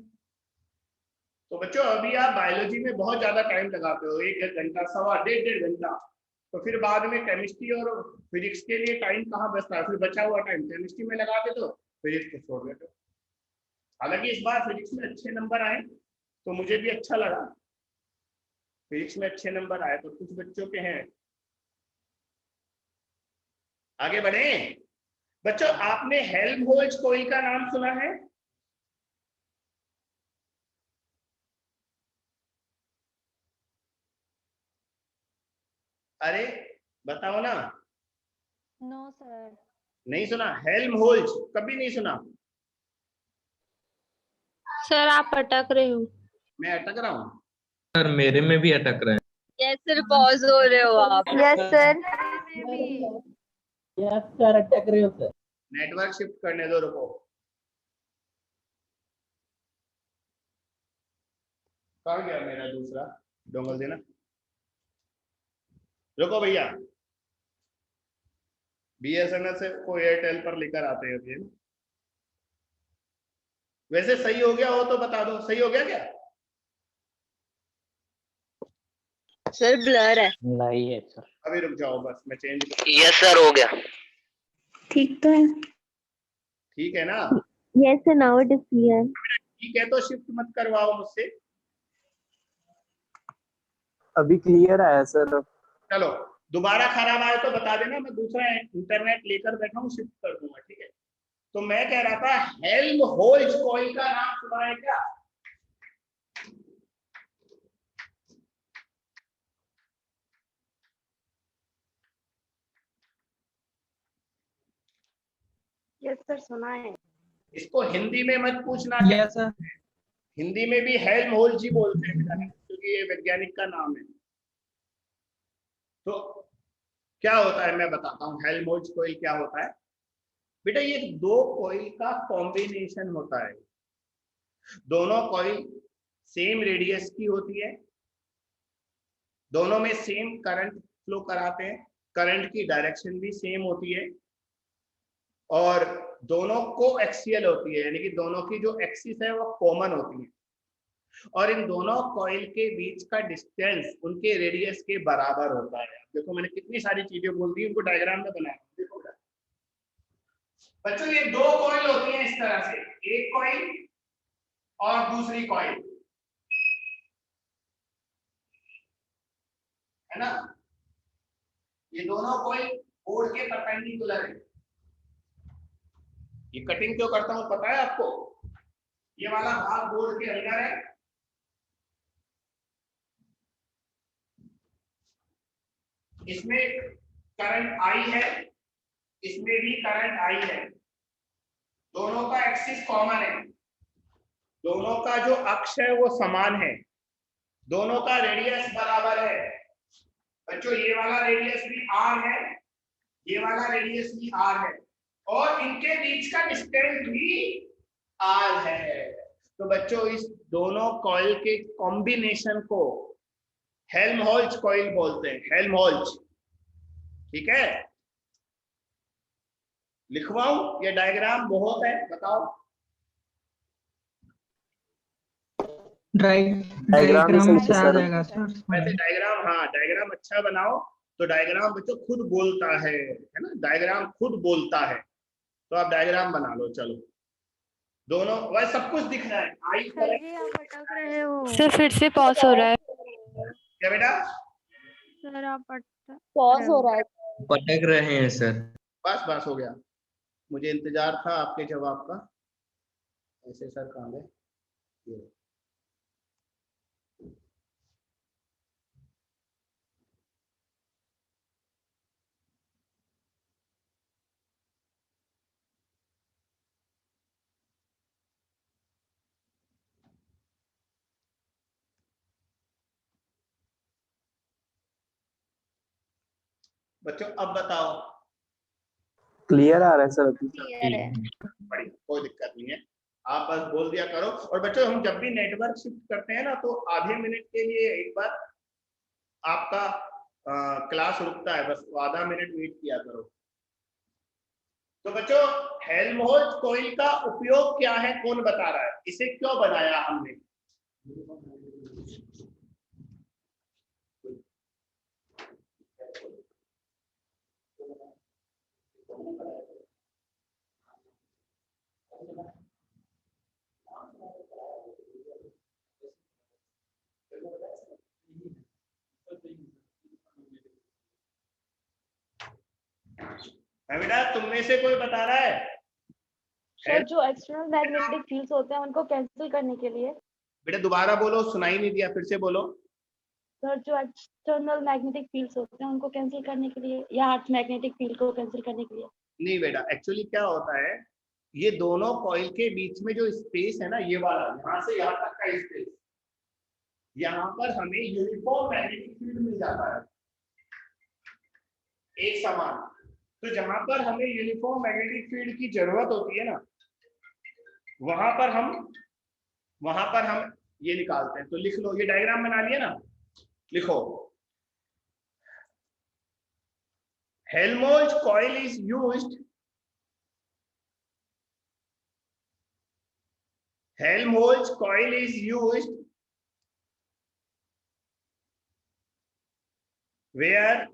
तो बच्चों अभी आप बायोलॉजी में बहुत ज्यादा टाइम लगाते हो, 1 घंटा सवा डेढ़ घंटा। तो फिर बाद में केमिस्ट्री और फिजिक्स के लिए टाइम कहाँ बचता है, फिर बचा हुआ टाइम केमिस्ट्री में लगाते तो फिजिक्स को छोड़ देते। हालांकि इस बार फिजिक्स में अच्छे नंबर आए तो मुझे भी अच्छा लगा, फिजिक्स में अच्छे नंबर आए तो कुछ बच्चों के हैं। आगे बढ़े बच्चों, आपने हेल्महोल्ट्ज कॉइल का नाम सुना है? अरे बताओ ना। No sir. नहीं सुना? हेल्महोल्ट्ज कभी नहीं सुना? सर आप अटक रहे हो। मैं अटक रहा हूँ? सर मेरे में भी अटक रहे हैं। यस सर, पॉज हो रहे हो आप। Yes sir. यस सर, अटक रहे हो सर। नेटवर्क शिफ्ट करने दो, रुको। कहाँ गया मेरा दूसरा डोंगल देना? रुको भैया, बीएसएनएल से को एयरटेल पर लेकर आते हैं अभी। वैसे सही हो गया हो तो बता दो, सही हो गया क्या? सर ब्लर है। नहीं है सर। अभी रुक जाओ, बस मैं चेंज। यस सर, हो गया। ठीक तो है। ठीक है ना? Yes sir, now it is clear. ठीक है तो शिफ्ट मत करवाओ मुझसे। अभी क्लियर आया सर। चलो दोबारा खराब आए तो बता देना, मैं दूसरा इंटरनेट लेकर बैठा हूँ, शिफ्ट कर दूंगा। ठीक है, तो मैं कह रहा था हेल्महोल्ट्ज कॉइल का नाम सुना है क्या? यस सर, सुना है। इसको हिंदी में मत पूछना। Yes sir. हिंदी में भी हेल्महोल्ट्ज ही बोलते हैं क्योंकि ये वैज्ञानिक का नाम है। तो क्या होता है मैं बताता हूँ, हेल्महोल्ट्ज कॉइल क्या होता है। बेटा ये दो कॉइल का कॉम्बिनेशन होता है। दोनों कॉइल सेम रेडियस की होती है, दोनों में सेम करंट फ्लो कराते हैं, करंट की डायरेक्शन भी सेम होती है, और दोनों को एक्सियल होती है, यानी कि दोनों की जो एक्सिस है वो कॉमन होती है, और इन दोनों कॉइल के बीच का डिस्टेंस उनके रेडियस के बराबर होता है। देखो मैंने कितनी सारी चीजें बोल दी, उनको डायग्राम में बनाया। देखो बच्चों ये दो कॉइल होती हैं इस तरह से, एक कॉइल और दूसरी कॉइल, है ना? ये दोनों कॉइल बोर्ड के परपेंडिकुलर है। ये कटिंग क्यों करता हूं पता है आपको? ये वाला भाग बोर्ड के अंदर है, इसमें करंट आई है, इसमें भी करंट आई है, दोनों का एक्सिस कॉमन है, दोनों का जो अक्ष है वो समान है, दोनों का रेडियस बराबर है। बच्चों ये वाला रेडियस भी आर है, ये वाला रेडियस भी आर है, और इनके बीच का डिस्टेंस भी आर है। तो बच्चों इस दोनों कॉइल के कॉम्बिनेशन को हेल्महोल्ट्ज कॉइल बोलते हैं, हेल्महोल्ट्ज। ठीक है, लिखवाऊं? ये डायग्राम बहुत है, बताओ। डायग्राम से आ जाएगा सर। वैसे डायग्राम, हाँ डायग्राम अच्छा बनाओ तो डायग्राम बच्चों खुद बोलता है ना? डायग्राम खुद बोलता है, तो आप डायग्राम बना लो। चलो दोनों वैसे सब कुछ दिख रहा है। आई सर जी आप अटक रहे हो। सर फिर से पॉज हो रहा है। क्या बेटा? सर आप पॉज हो रहा है। अटक रहे हैं सर। बस बस हो गया, मुझे इंतजार था आपके जवाब का। ऐसे सर कहाँ गए? ये। बच्चों अब बताओ। क्लियर आ रहा है सर। क्लियर है। बढ़िया, कोई दिक्कत नहीं है, आप बस बोल दिया करो। और बच्चों हम जब भी नेटवर्क शिफ्ट करते हैं ना, तो आधे मिनट के लिए एक बार आपका क्लास रुकता है, बस आधा मिनट वेट किया करो। तो बच्चों हेल्महोल्ट्ज कॉइल का उपयोग क्या है, कौन बता रहा है? इसे क्यों बनाया हमने? बेटा तुम में से कोई बता रहा है? सर जो एक्सटर्नल मैग्नेटिक फील्ड्स होते हैं उनको कैंसिल करने के लिए। बेटा दोबारा बोलो, सुनाई नहीं दिया, फिर से बोलो। सर जो एक्सटर्नल मैग्नेटिक फील्ड्स होते हैं उनको कैंसिल करने के लिए, या अर्थ मैग्नेटिक फील्ड को कैंसिल करने के लिए। नहीं बेटा, एक्चुअली क्या होता है, ये दोनों कॉइल के बीच में जो स्पेस है ना, ये वाला यहाँ से यहाँ तक का स्पेस, यहाँ पर हमें यूनिफॉर्म मैग्नेटिक फील्ड मिल जाता है, एक समान। तो जहां पर हमें यूनिफॉर्म मैग्नेटिक फील्ड की जरूरत होती है ना, वहां पर हम ये निकालते हैं। तो लिख लो, ये डायग्राम बना लिया ना, लिखो Helmholtz coil is used, Helmholtz coil is used where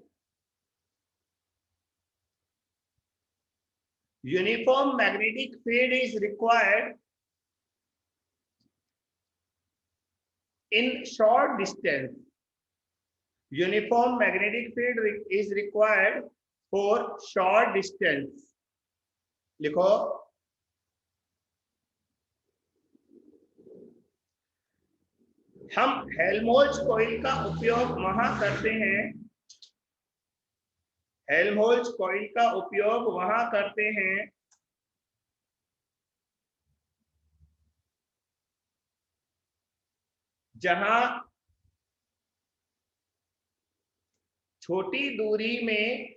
uniform magnetic field is required in short distance. Uniform magnetic field is required for short distance. लिखो हम हेल्महोल्ट्ज कॉइल का उपयोग वहां करते हैं, हेल्महोल्ट्ज कॉइल का उपयोग वहां करते हैं जहां छोटी दूरी में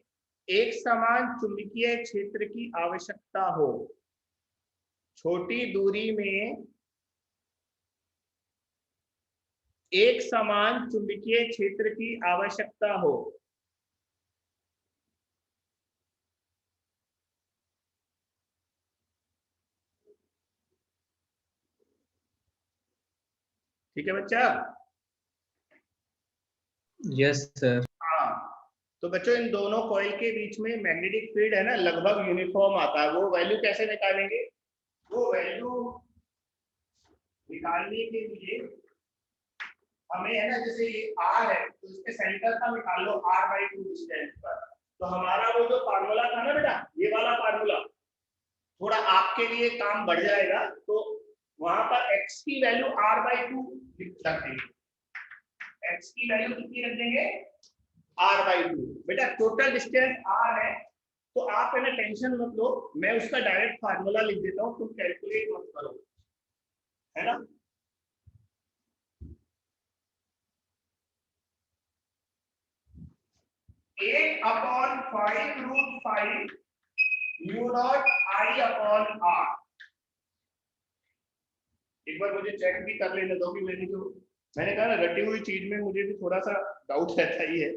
एक समान चुंबकीय क्षेत्र की आवश्यकता हो। छोटी दूरी में एक समान चुंबकीय क्षेत्र की आवश्यकता हो। ठीक है बच्चा? Yes sir. हाँ, तो बच्चों इन दोनों कॉइल के बीच में मैग्नेटिक फील्ड है ना, लगभग यूनिफॉर्म आता है। वो वैल्यू कैसे निकालेंगे? वो वैल्यू निकालने के लिए हमें है ना, जैसे ये R है तो इसके सेंटर का निकाल लो R/2 डिस्टेंस पर। तो हमारा वो जो फार्मूला था ना बेटा, ये वाला फार्मूला, थोड़ा आपके लिए काम बढ़ जाएगा। तो वहां पर x की वैल्यू R/2 रख देंगे, x की वैल्यू कितनी रख देंगे? R/2। बेटा टोटल डिस्टेंस R है, तो आप है ना टेंशन मत लो, मैं उसका डायरेक्ट फार्मूला लिख देता हूँ, तुम कैलकुलेट मत करो, है ना। 8/5√5 μ0I/R। एक बार मुझे चेक भी कर लेने दो कि मैंने कहा ना, रटी हुई चीज में मुझे भी थोड़ा सा डाउट रहता ही है,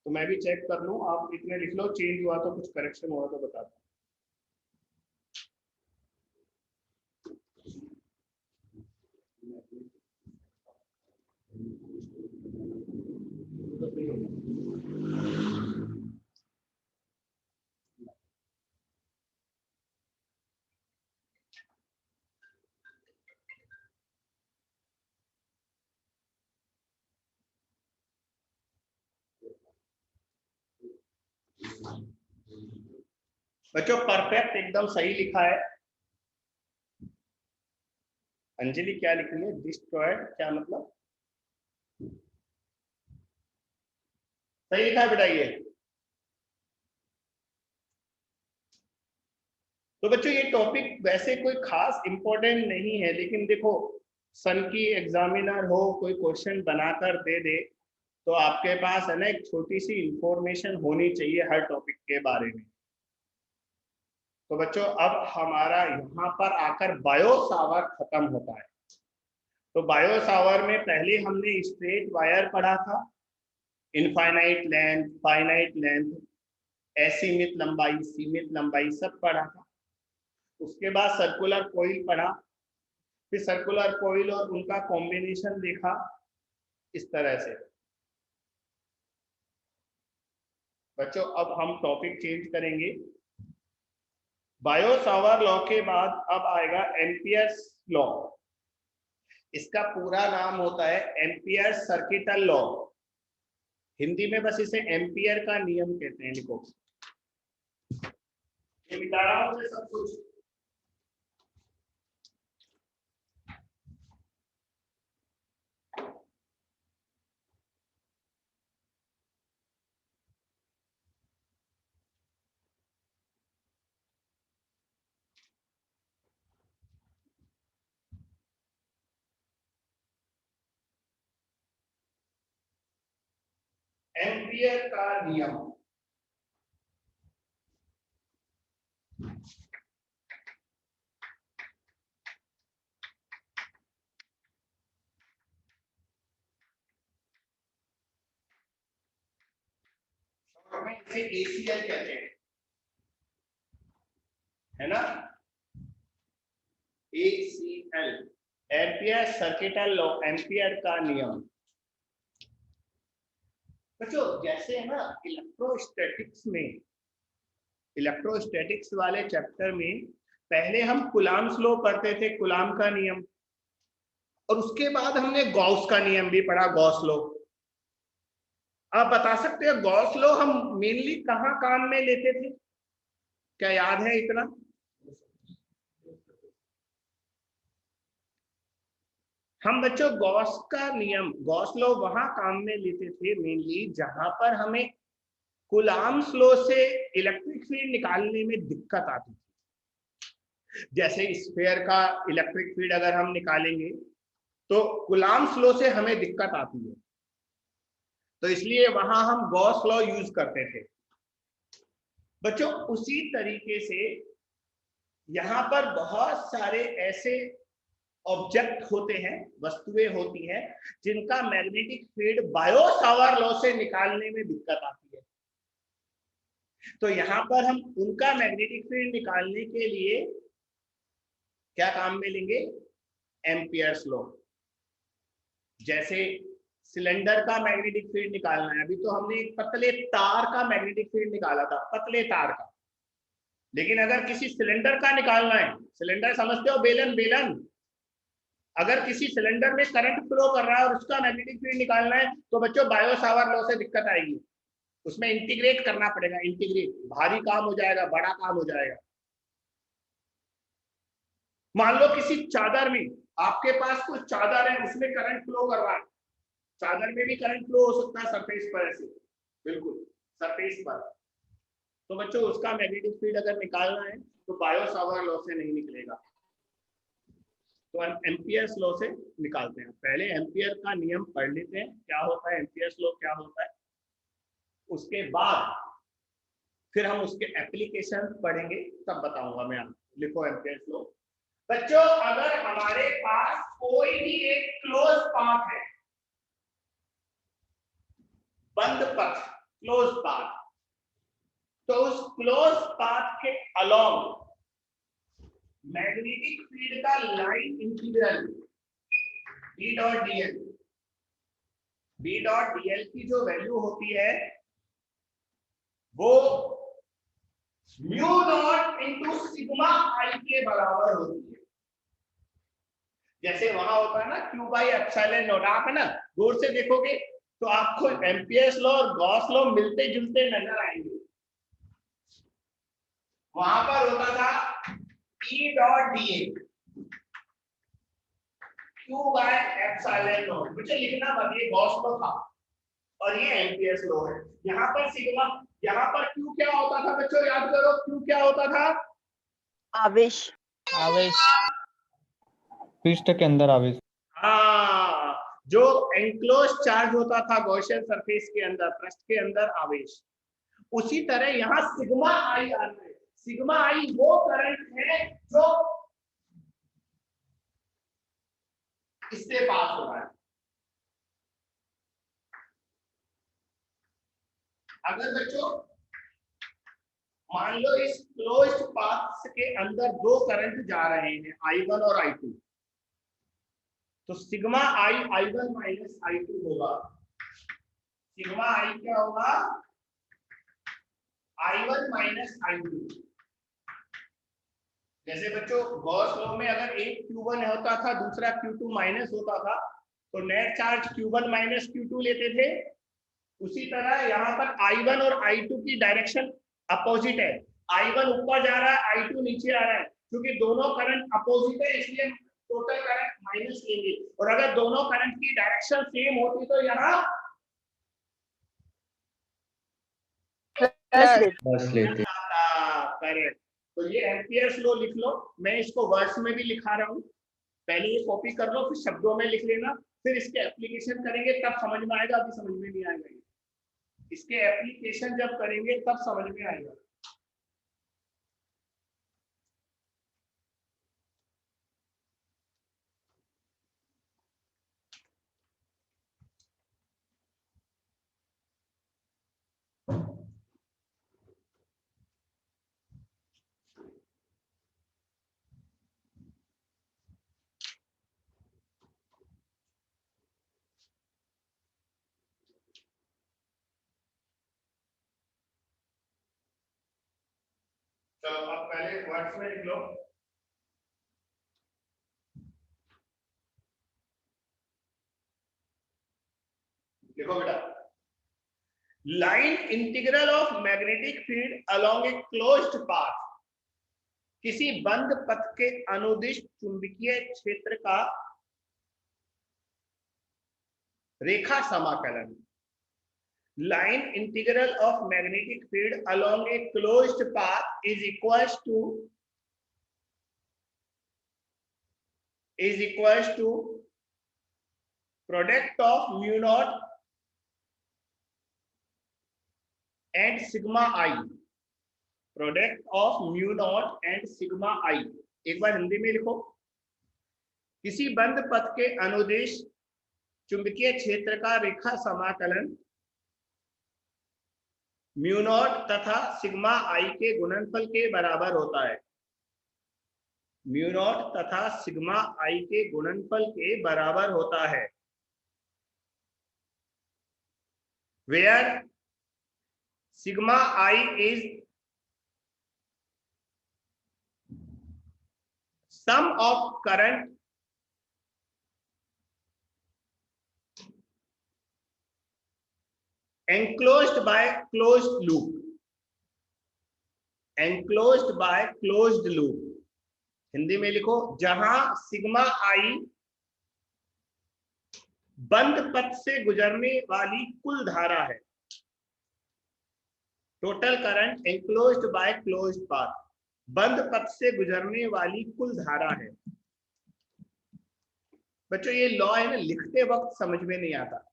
तो मैं भी चेक कर लूं। आप इतने लिख लो, चेंज हुआ तो, कुछ करेक्शन हुआ तो बता दो। बच्चों परफेक्ट एकदम सही लिखा है। अंजलि क्या लिख रही है? डिस्ट्रॉयड, क्या मतलब? सही लिखा है बेटा ये। तो बच्चों ये टॉपिक वैसे कोई खास इंपॉर्टेंट नहीं है, लेकिन देखो सन की एग्जामिनर हो, कोई क्वेश्चन बनाकर दे दे, तो आपके पास है ना एक छोटी सी इंफॉर्मेशन होनी चाहिए हर टॉपिक के बारे में। तो बच्चों अब हमारा यहाँ पर आकर बायो सावर खत्म होता है। तो बायो सावर में पहले हमने स्ट्रेट वायर पढ़ा था, इनफाइनाइट लेंथ, फाइनाइट लेंथ, असीमित लंबाई, सीमित लंबाई सब पढ़ा था। उसके बाद सर्कुलर कॉइल पढ़ा, फिर सर्कुलर कॉइल और उनका कॉम्बिनेशन देखा इस तरह से। बच्चों अब हम टॉपिक चेंज करेंगे। बायो सावर लॉ के बाद अब आएगा एम्पियर्स लॉ। इसका पूरा नाम होता है एम्पियर सर्किटल लॉ। हिंदी में बस इसे एम्पियर का नियम कहते हैं। लिखो, ये मिटा रहा हूं सब कुछ। एम्पियर का नियम, इसे ACL कहते हैं, है ना? ACL, ampere circuital law, ampere का नियम। बच्चों जैसे है ना इलेक्ट्रोस्टैटिक्स में, इलेक्ट्रोस्टैटिक्स वाले चैप्टर में पहले हम कूलम्ब्स लॉ पढ़ते थे, कूलम्ब का नियम, और उसके बाद हमने गॉस का नियम भी पढ़ा, गॉस लॉ। आप बता सकते हो गॉस लॉ हम मेनली कहाँ काम में लेते थे? क्या याद है इतना? हम बच्चों गॉस का नियम, गॉस लॉ वहां काम में लेते थे मेनली जहां पर हमें कूलम्ब्स लॉ से इलेक्ट्रिक फील्ड निकालने में दिक्कत आती थी। जैसे स्फीयर का इलेक्ट्रिक फील्ड अगर हम निकालेंगे तो कूलम्ब्स लॉ से हमें दिक्कत आती है, तो इसलिए वहां हम गॉस लॉ यूज करते थे। बच्चों उसी तरीके से यहाँ पर बहुत सारे ऐसे ऑब्जेक्ट होते हैं, वस्तुएं होती हैं जिनका मैग्नेटिक फील्ड बायो सावर लॉ से निकालने में दिक्कत आती है। तो यहाँ पर हम उनका मैग्नेटिक फील्ड निकालने के लिए क्या काम में लेंगे? Ampere's law. जैसे सिलेंडर का मैग्नेटिक फील्ड निकालना है, अभी तो हमने एक पतले तार का मैग्नेटिक फील्ड निकाला था, पतले तार का। लेकिन अगर किसी सिलेंडर का निकालना है, सिलेंडर समझते हो, बेलन, बेलन, अगर किसी सिलेंडर में करंट फ्लो कर रहा है और उसका मैग्नेटिक फील्ड निकालना है तो बच्चों बायो सावर लॉ से दिक्कत आएगी, उसमें इंटीग्रेट करना पड़ेगा। इंटीग्रेट भारी काम हो जाएगा, बड़ा काम हो जाएगा। मान लो किसी चादर में, आपके पास कुछ चादर है, उसमें करंट फ्लो कर रहा है, चादर में भी करंट फ्लो हो सकता है सरफेस पर, ऐसे बिल्कुल सरफेस पर, तो बच्चों उसका मैग्नेटिक फील्ड अगर निकालना है तो बायो सावर लॉ से नहीं निकलेगा, तो हम एम्पियर्स लॉ से निकालते हैं। पहले एम्पियर का नियम पढ़ लेते हैं, क्या होता है एम्पियर्स लॉ, क्या होता है, उसके बाद फिर हम उसके एप्लीकेशन पढ़ेंगे, तब बताऊंगा मैं आपको। लिखो एम्पियर्स लॉ। बच्चों अगर हमारे पास कोई भी एक क्लोज पाथ है, बंद पथ, क्लोज पाथ, तो उस क्लोज पाथ के अलोंग मैग्नेटिक फील्ड का line integral B dot dl, B dot dl की जो वैल्यू होती है वो mu naught into sigma I के बराबर होती है। जैसे वहां होता है ना Q बाई एप्सिलॉन नॉट, आप है ना गौर से देखोगे तो आपको एम्पियर्स लॉ और गॉस लॉ मिलते जुलते नजर आएंगे। वहां पर होता था E dot dA, Q by epsilon not, मुझे लिखना मत, ये गॉस लॉ था और ये एम्पियर्स लॉ है। यहाँ पर सिग्मा, यहाँ पर Q क्या होता था बच्चों, याद करो Q क्या होता था? आवेश। आवेश, पृष्ठ के अंदर आवेश। हाँ, जो एंक्लोज चार्ज होता था गॉसियन सरफेस के अंदर, पृष्ठ के अंदर आवेश। उसी तरह यहाँ सिग्मा आई आ रहा है। सिग्मा आई वो करंट है जो इससे पास हो रहा है। अगर बच्चों मान लो इस क्लोज्ड पाथ के अंदर दो करंट जा रहे हैं, I1 और I2, तो सिग्मा आई I1 माइनस I2 होगा। सिग्मा आई क्या होगा? I1 minus I2। जैसे बच्चों गॉस लॉ में अगर एक Q1 होता था दूसरा Q2 माइनस होता था तो net charge Q1 minus Q2 लेते थे। उसी तरह यहाँ पर I1 और I2 की डायरेक्शन अपोजिट है। I1 ऊपर जा रहा है, I2 नीचे आ रहा है। क्योंकि दोनों करंट अपोजिट है इसलिए टोटल करंट माइनस लेंगे। और अगर दोनों करंट की डायरेक्शन सेम होती तो यहाँ बस लेते। करेक्ट। तो ये एम्पियर्स लॉ लिख लो, मैं इसको वर्ड्स में भी लिखा रहा हूँ। पहले ये कॉपी कर लो, फिर शब्दों में लिख लेना, फिर इसके एप्लीकेशन करेंगे तब समझ में आएगा, अभी समझ में नहीं आएगा। इसके एप्लीकेशन जब करेंगे तब समझ में आएगा। तो अब पहले वर्ड्स में लिख लो। देखो बेटा, line integral of magnetic field along a closed path, किसी बंद पथ के अनुदिश चुंबकीय क्षेत्र का रेखा समाकलन। Line integral of magnetic field along a closed path is equals to product of mu naught and sigma I. Product of mu naught and sigma I. एक बार हिंदी में लिखो। किसी बंद पथ के अनुदिश चुंबकीय क्षेत्र का रेखा समाकलन म्यू नॉट तथा सिग्मा आई के गुणनफल के बराबर होता है। म्यू नॉट तथा सिग्मा आई के गुणनफल के बराबर होता है। Where sigma I is sum of current enclosed by closed loop। enclosed by closed loop Hindi में लिखो, जहां सिग्मा आई बंद पथ से गुजरने वाली कुल धारा है। Total current enclosed by closed path, बंद पथ से गुजरने वाली कुल धारा है। बच्चों ये लॉ है ना, लिखते वक्त समझ में नहीं आता,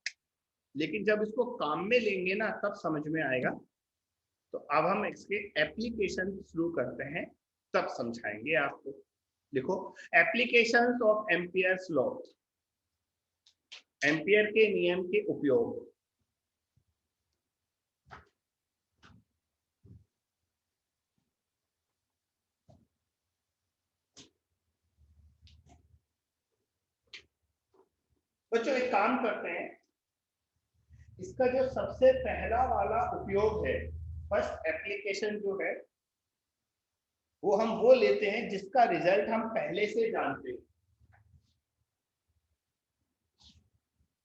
लेकिन जब इसको काम में लेंगे ना तब समझ में आएगा। तो अब हम इसके एप्लीकेशन शुरू करते हैं, तब समझाएंगे आपको। लिखो, applications of Ampere's law, ampere के नियम के उपयोग। बच्चों एक काम करते हैं, इसका जो सबसे पहला वाला उपयोग है, फर्स्ट एप्लीकेशन जो है वो हम वो लेते हैं जिसका रिजल्ट हम पहले से जानते हैं।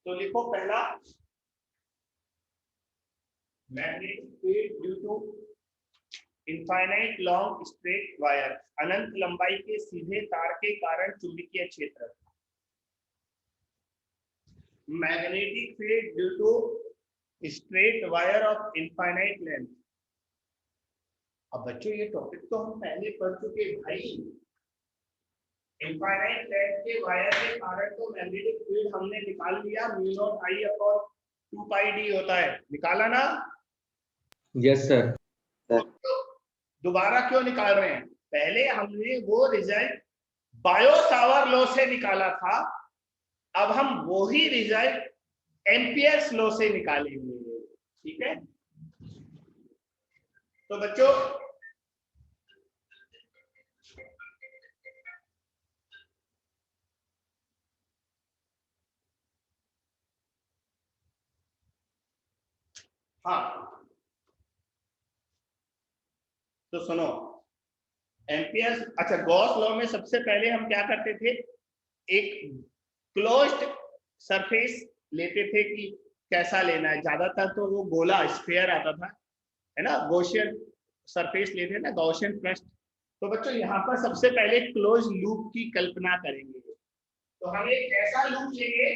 तो लिखो पहला, magnetic field due to infinite long straight wire, अनंत लंबाई के सीधे तार के कारण चुंबकीय क्षेत्र। Magnetic field due to straight wire of infinite length. अब बच्चों ये टॉपिक तो हम पहले पढ़ चुके भाई। इनफाइनाइट लेंथ के वायर के कारण तो मैग्नेटिक फील्ड हमने निकाल लिया, mu naught I upon 2 pi D होता है, निकाला ना? Yes sir. दोबारा क्यों निकाल रहे हैं? पहले हमने वो रिजल्ट बायो सावर लॉ से निकाला था, अब हम वही रिजल्ट एम्पियर्स लॉ से निकालेंगे। ठीक है, तो बच्चों हाँ, तो सुनो, एम्पियर्स, अच्छा गॉस लॉ में सबसे पहले हम क्या करते थे, एक क्लोज्ड सरफेस लेते थे कि कैसा लेना है, ज्यादातर तो वो गोला स्फीयर आता था, है ना, गॉसियन सरफेस लेते हैं ना, गॉसियन पृष्ठ। तो बच्चों यहाँ पर सबसे पहले क्लोज लूप की कल्पना करेंगे। तो हम एक ऐसा लूप लेंगे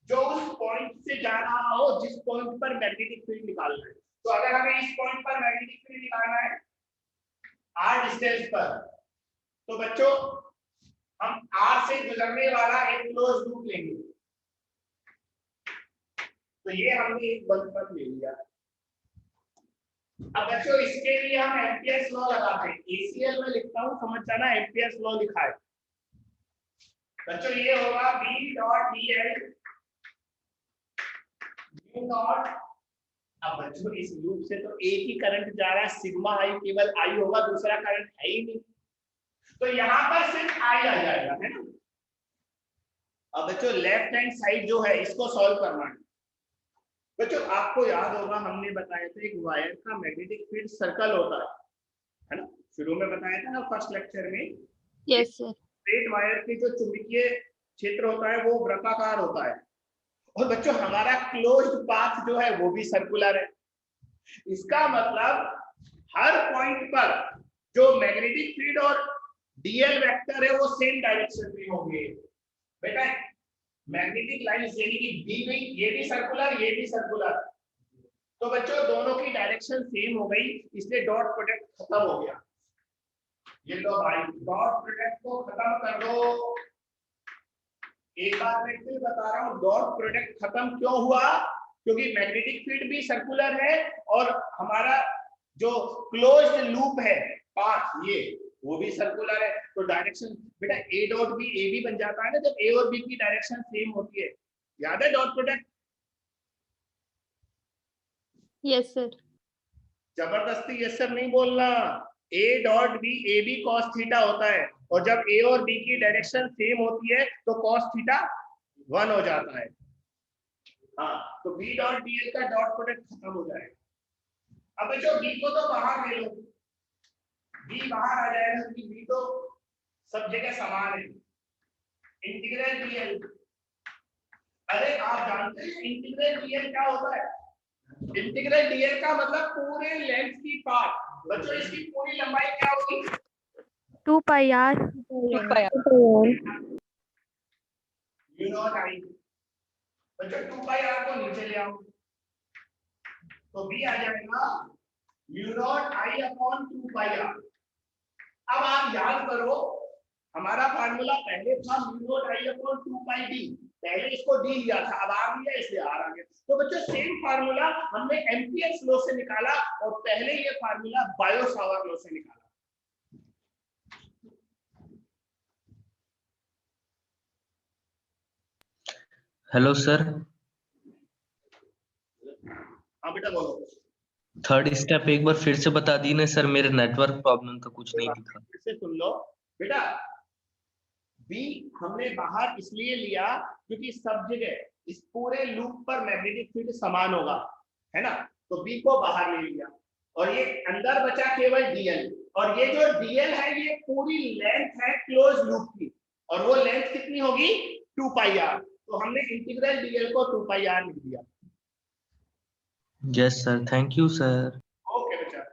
जो उस पॉइंट से जा रहा हो जिस पॉइंट पर मैग्नेटिक फील्ड निकालना है। तो अगर हमें इस पॉइंट पर मैग्नेटिक फील्ड निकालना है r डिस्टेंस पर, तो बच्चों हम r से गुजरने वाला एक क्लोज लूप लेंगे। तो ये हमने एक बंद पथ ले लिया। अब बच्चों इसके लिए हम एम्पियर्स लॉ लगाते हैं, ACL में लिखता हूं, समझ जाना, एम्पियर्स लॉ लिखा है बच्चों। ये होगा B dot dl mu naught. अब बच्चों इस लूप से तो एक ही करंट जा रहा है, सिग्मा आई, केवल आई होगा, दूसरा करंट है ही नहीं, तो यहाँ पर सिर्फ आई आ जाएगा, है ना। अब बच्चों लेफ्ट हैंड साइड जो है इसको सॉल्व करना है। बच्चों आपको याद होगा हमने बताया था एक वायर का मैग्नेटिक फील्ड सर्कल होता है ना, शुरू में बताया था ना फर्स्ट लेक्चर में। Yes sir. स्ट्रेट वायर के जो चुंबकीय क्षेत्र होता है वो वृत्ताकार होता है, और बच्चों हमारा क्लोज्ड पाथ जो है वो भी सर्कुलर है। इसका मतलब हर पॉइंट पर जो मैग्नेटिक फील्ड और डीएल वेक्टर है वो सेम डायरेक्शन में होंगे। बेटा मैग्नेटिक लाइंस यानी कि दी गई, ये भी सर्कुलर, ये भी सर्कुलर, तो बच्चों दोनों की डायरेक्शन सेम हो गई, इसलिए डॉट प्रोडक्ट खत्म हो गया। ये लो भाई, डॉट प्रोडक्ट को खत्म कर दो। एक बार मैं फिर बता रहा हूँ, डॉट प्रोडक्ट खत्म क्यों हुआ, क्योंकि मैग्नेटिक फील्ड भी सर्कुलर है और हमारा जो क्लोज्ड लूप है पाथ ये वो भी सर्कुलर है, तो डायरेक्शन बेटा ए डॉट बी ए भी बन जाता है ना जब ए और बी की डायरेक्शन सेम होती है। याद है डॉट प्रोडक्ट? Yes sir. जबरदस्ती यस सर नहीं बोलना। A dot B A B cos theta होता है, और जब ए और बी की डायरेक्शन सेम होती है तो कॉस थीटा 1 हो जाता है। हाँ, तो बी डॉट डीएल का डॉट प्रोडक्ट खत्म हो जाएगा। अब बच्चों बी को तो बाहर ले लो, बी बाहर आ जाएगा क्योंकि बी तो सब जगह समान है। इंटीग्रल डीएल, अरे आप जानते हैं इंटीग्रल डीएल क्या होता है? इंटीग्रल डीएल का मतलब पूरे लेंथ की पाथ। बच्चों इसकी पूरी लंबाई क्या होगी? 2 pi r। यू नॉट आई। बच्चों 2 पाई आर को नीचे ले आओ तो बी आ जाएगा U naught I upon 2 pi R. अब आप याद करो हमारा फार्मूला पहले था mu naught I upon 2 pi D, पहले इसको डी लिया था, अब आर लिया इसलिए आर आ गया। तो बच्चों सेम फार्मूला हमने एम्पियर्स लॉ से निकाला और पहले ये फार्मूला बायो-सावर्त लॉ से निकाला। हेलो सर, हाँ बेटा बोलो। थर्ड स्टेप एक बार फिर से बता दी ना सर, मेरे नेटवर्क प्रॉब्लम तो कुछ नहीं दिखा। फिर से सुन लो बेटा, बी हमने बाहर इसलिए लिया क्योंकि सब जगह इस पूरे लूप पर मैग्नेटिक फील्ड समान होगा, है ना, तो बी को बाहर ले लिया और ये अंदर बचा केवल डीएल, और ये जो डीएल है ये पूरी लेंथ है क्लोज लूप की, और वो लेंथ कितनी होगी? 2 पाई आर। तो हमने इंटीग्रल डीएल को 2 पाई आर लिख दिया। Yes sir, thank you sir. Okay बेटा।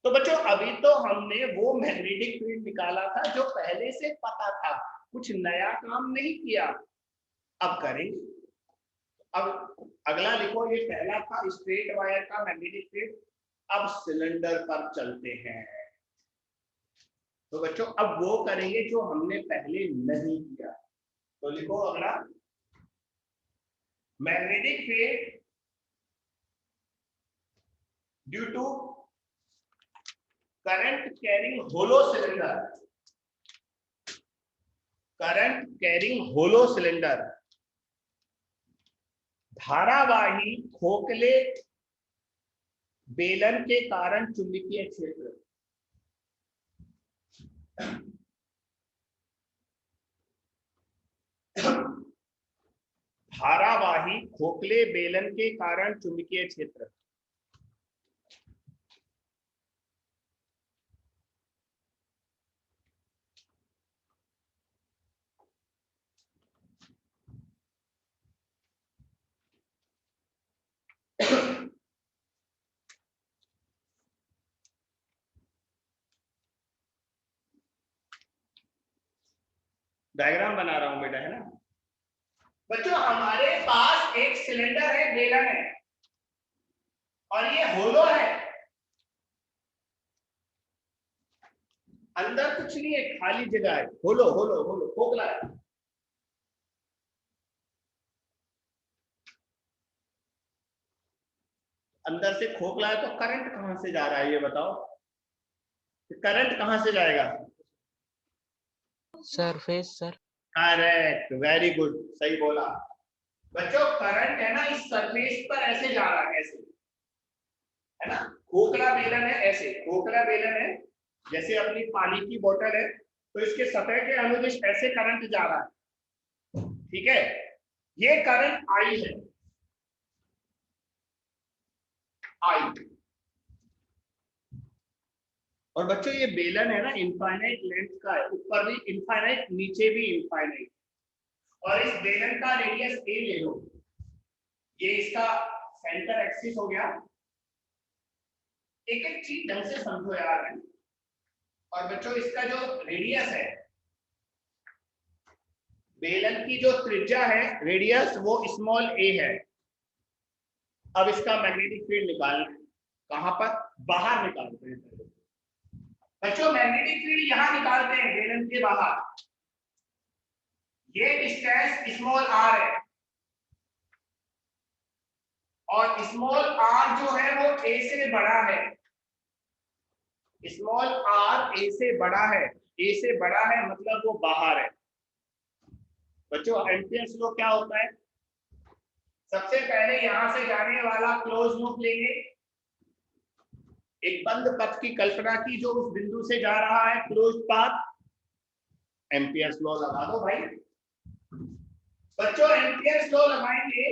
तो बच्चों अभी तो हमने वो मैग्नेटिक फील्ड निकाला था जो पहले से पता था, कुछ नया काम नहीं किया, अब करेंगे। अब अगला लिखो, ये पहला था स्ट्रेट वायर का मैग्नेटिक फील्ड, अब सिलेंडर पर चलते हैं। तो बच्चों अब वो करेंगे जो हमने पहले नहीं किया। तो लिखो अगला, magnetic field due to current carrying hollow cylinder, current carrying hollow cylinder, धारावाही खोखले बेलन के कारण चुंबकीय क्षेत्र, धारावाही खोखले बेलन के कारण चुंबकीय क्षेत्र। डायग्राम बना रहा हूं बेटा, है ना बच्चों। हमारे पास एक सिलेंडर है, बेलन है, और ये होलो है, अंदर कुछ नहीं है, खाली जगह है, होलो होलो होलो खोखला है। अंदर से खोखला है, तो करंट कहां से जा रहा है ये बताओ, करंट कहां से जाएगा? Surface sir. Correct, very good, सही बोला बच्चों। करंट है ना इस सरफेस पर ऐसे जा रहा है, ऐसे, है ना। खोखला बेलन है, ऐसे खोखला बेलन है, जैसे अपनी पानी की बोतल है, तो इसके सतह के अनुदिश ऐसे करंट जा रहा है, ठीक है। ये करंट आई है, आई। और बच्चों ये बेलन है ना इनफाइनाइट लेंथ का है, ऊपर भी इनफाइनाइट, नीचे भी इनफाइनाइट। और इस बेलन का रेडियस ए ले लो, ये इसका सेंटर एक्सिस हो गया। एक एक चीज ढंग से समझो यार। और बच्चों इसका जो रेडियस है, बेलन की जो त्रिज्या है, रेडियस, वो स्मॉल ए है। अब इसका मैग्नेटिक फील्ड निकालना है, कहां पर? बाहर निकालते हैं बच्चों। मैग्नेटिक फील्ड यहां निकालते हैं, बेलन के बाहर। ये डिस्टेंस स्मॉल आर है, और स्मॉल आर जो है वो ए से बड़ा है। स्मॉल आर ए से बड़ा है, ए से बड़ा है मतलब वो बाहर है। बच्चों एम्पियर्स लॉ क्या होता है? सबसे पहले यहां से जाने वाला क्लोज लूप लेंगे, एक बंद पथ की कल्पना की जो उस बिंदु से जा रहा है, क्लोज पाथ। एम्पियर्स लॉ लगा दो भाई। बच्चों एम्पियर्स लॉ लगाएंगे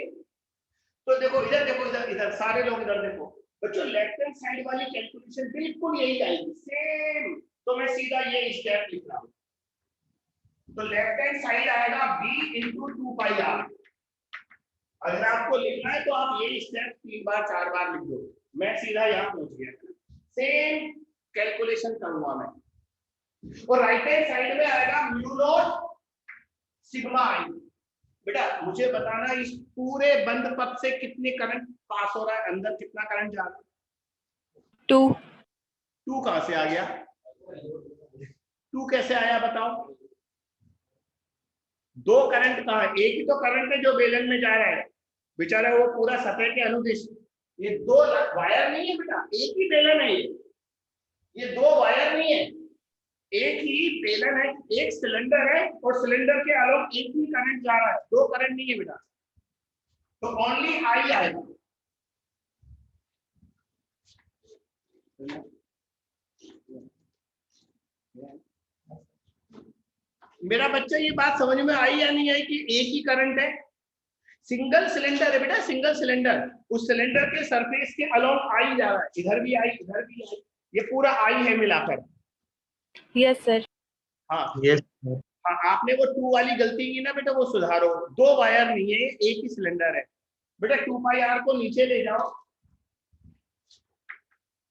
तो देखो इधर, देखो इधर, इधर सारे लोग इधर देखो। बच्चों लेफ्ट हैंड साइड वाली कैलकुलेशन बिल्कुल यही आएगी, सेम। तो मैं सीधा ये स्टेप लिख रहा हूं, तो लेफ्ट हैंड साइड आएगा b इंटू 2πr। अगर आपको लिखना है तो आप ये स्टेप 3 बार 4 बार लिख दो। मैं सीधा यहाँ पहुंच गया, सेम कैलकुलेशन करूंगा मैं। और राइट हैंड साइड में आएगा म्यू नॉट सिग्मा i। बेटा मुझे बताना इस पूरे बंद पथ से कितने करंट पास हो रहा है, अंदर कितना करंट जा रहा है? 2 कहां से आ गया? 2 कैसे आया बताओ? 2 करंट कहां है? एक ही तो करंट है जो बेलन में जा रहा है बेचारा, वो पूरा सतह के अनुदिश। ये 2 वायर नहीं है बेटा, एक ही बेलन है ये 2 वायर नहीं है, एक ही बेलन है, एक सिलेंडर है, और सिलेंडर के अलोंग एक ही करंट जा रहा है, 2 करंट नहीं है बेटा। तो ओनली आई आएगा। मेरा बच्चा ये बात समझ में आई या नहीं आई कि एक ही करंट है? सिंगल सिलेंडर है बेटा, सिंगल सिलेंडर। उस सिलेंडर के सरफेस के अलोंग आई जा रहा है, इधर भी आई, इधर भी आई, ये पूरा आई है मिलाकर। Yes sir. हाँ यस हाँ, आपने वो 2 वाली गलती की ना बेटा, वो सुधारो। 2 वायर नहीं है, एक ही सिलेंडर है बेटा। 2πr को नीचे ले जाओ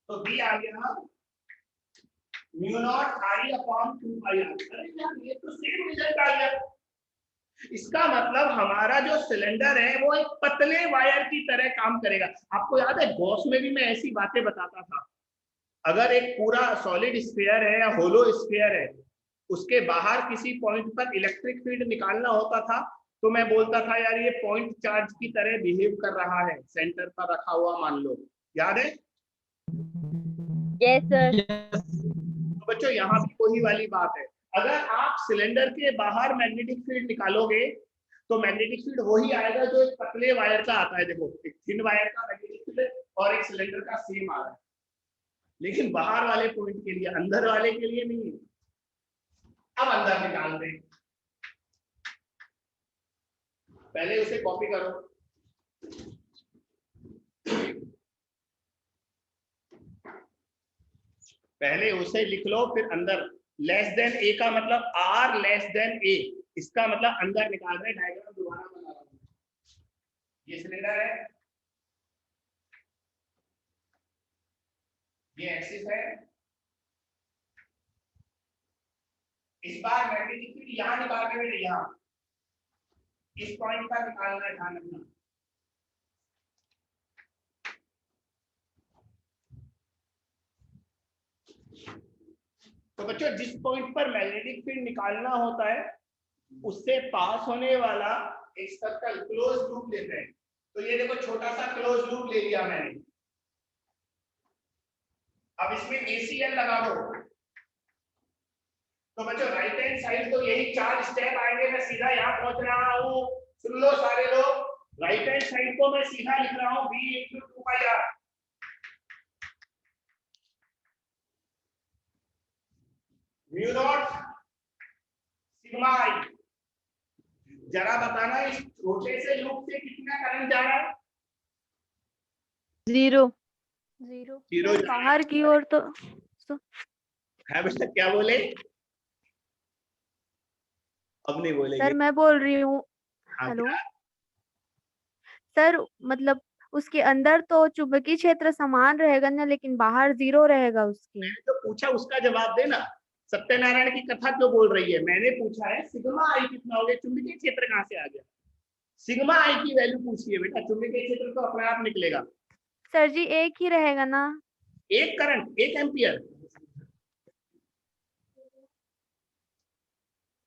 तो b आ गया mu naught I upon 2πr। अरे यार ये तो सेम रिजल्ट आ गया। इसका मतलब हमारा जो सिलेंडर है वो एक पतले वायर की तरह काम करेगा। आपको याद है गॉस में भी मैं ऐसी बातें बताता था। अगर एक पूरा सॉलिड स्फीयर है या होलो स्फीयर है, उसके बाहर किसी पॉइंट पर इलेक्ट्रिक फील्ड निकालना होता था, तो मैं बोलता था यार ये पॉइंट चार्ज की तरह बिहेव कर रहा है, सेंटर पर रखा हुआ मान लो। याद है? Yes sir. तो बच्चों यहाँ भी वही वाली बात है। अगर आप सिलेंडर के बाहर मैग्नेटिक फील्ड निकालोगे तो मैग्नेटिक फील्ड वही आएगा जो एक पतले वायर का आता है। देखो एक थिन वायर का मैग्नेटिक फील्ड और एक सिलेंडर का सेम आ रहा है, लेकिन बाहर वाले पॉइंट के लिए, अंदर वाले के लिए नहीं है। अब अंदर निकाल दें, पहले उसे कॉपी करो, पहले उसे लिख लो, फिर अंदर लेस देन ए का मतलब आर लेस देन ए, इसका मतलब अंदर निकाल रहे। डायग्राम दोबारा बना रहा हूं, ये सिलेंडर है, ये एक्सिस है, इस बार मैग्नेटिक फील्ड यहां निकाल रहे हैं, यहां इस पॉइंट पर निकालना है, ध्यान रखना। तो बच्चों जिस पॉइंट पर मैग्नेटिक फील्ड निकालना होता है उससे पास होने वाला एक सर्कल क्लोज लूप लेते हैं। तो ये देखो छोटा सा क्लोज लूप ले लिया मैंने, अब इसमें ACL लगा दो। तो बच्चों राइट हैंड साइड तो यही 4 स्टेप आएंगे, मैं सीधा यहाँ पहुंच रहा हूँ। सुन लो सारे लोग, राइट हैंड साइड को मैं सीधा लिख रहा हूँ V × 2πr। Mu naught sigma I। जरा बताना इस छोटे से लूप से कितना करंट जा रहा है? 0 0 बाहर की ओर तो है बेटा, क्या बोले? अब नहीं बोलेंगे। सर मैं बोल रही हूँ, हाँ, हेलो क्या? सर, मतलब उसके अंदर तो चुंबकीय क्षेत्र समान रहेगा ना, लेकिन बाहर 0 रहेगा उसके। मैंने तो पूछा, उसका जवाब देना। सत्यनारायण की कथा क्यों बोल रही है? मैंने पूछा है सिग्मा I कितना हो गया, चुंबकीय क्षेत्र कहाँ से आ गया? सिग्मा I की वैल्यू पूछी है बेटा, चुंबकीय क्षेत्र तो अपने आप निकलेगा। सर जी एक ही रहेगा ना? एक करंट 1 एम्पियर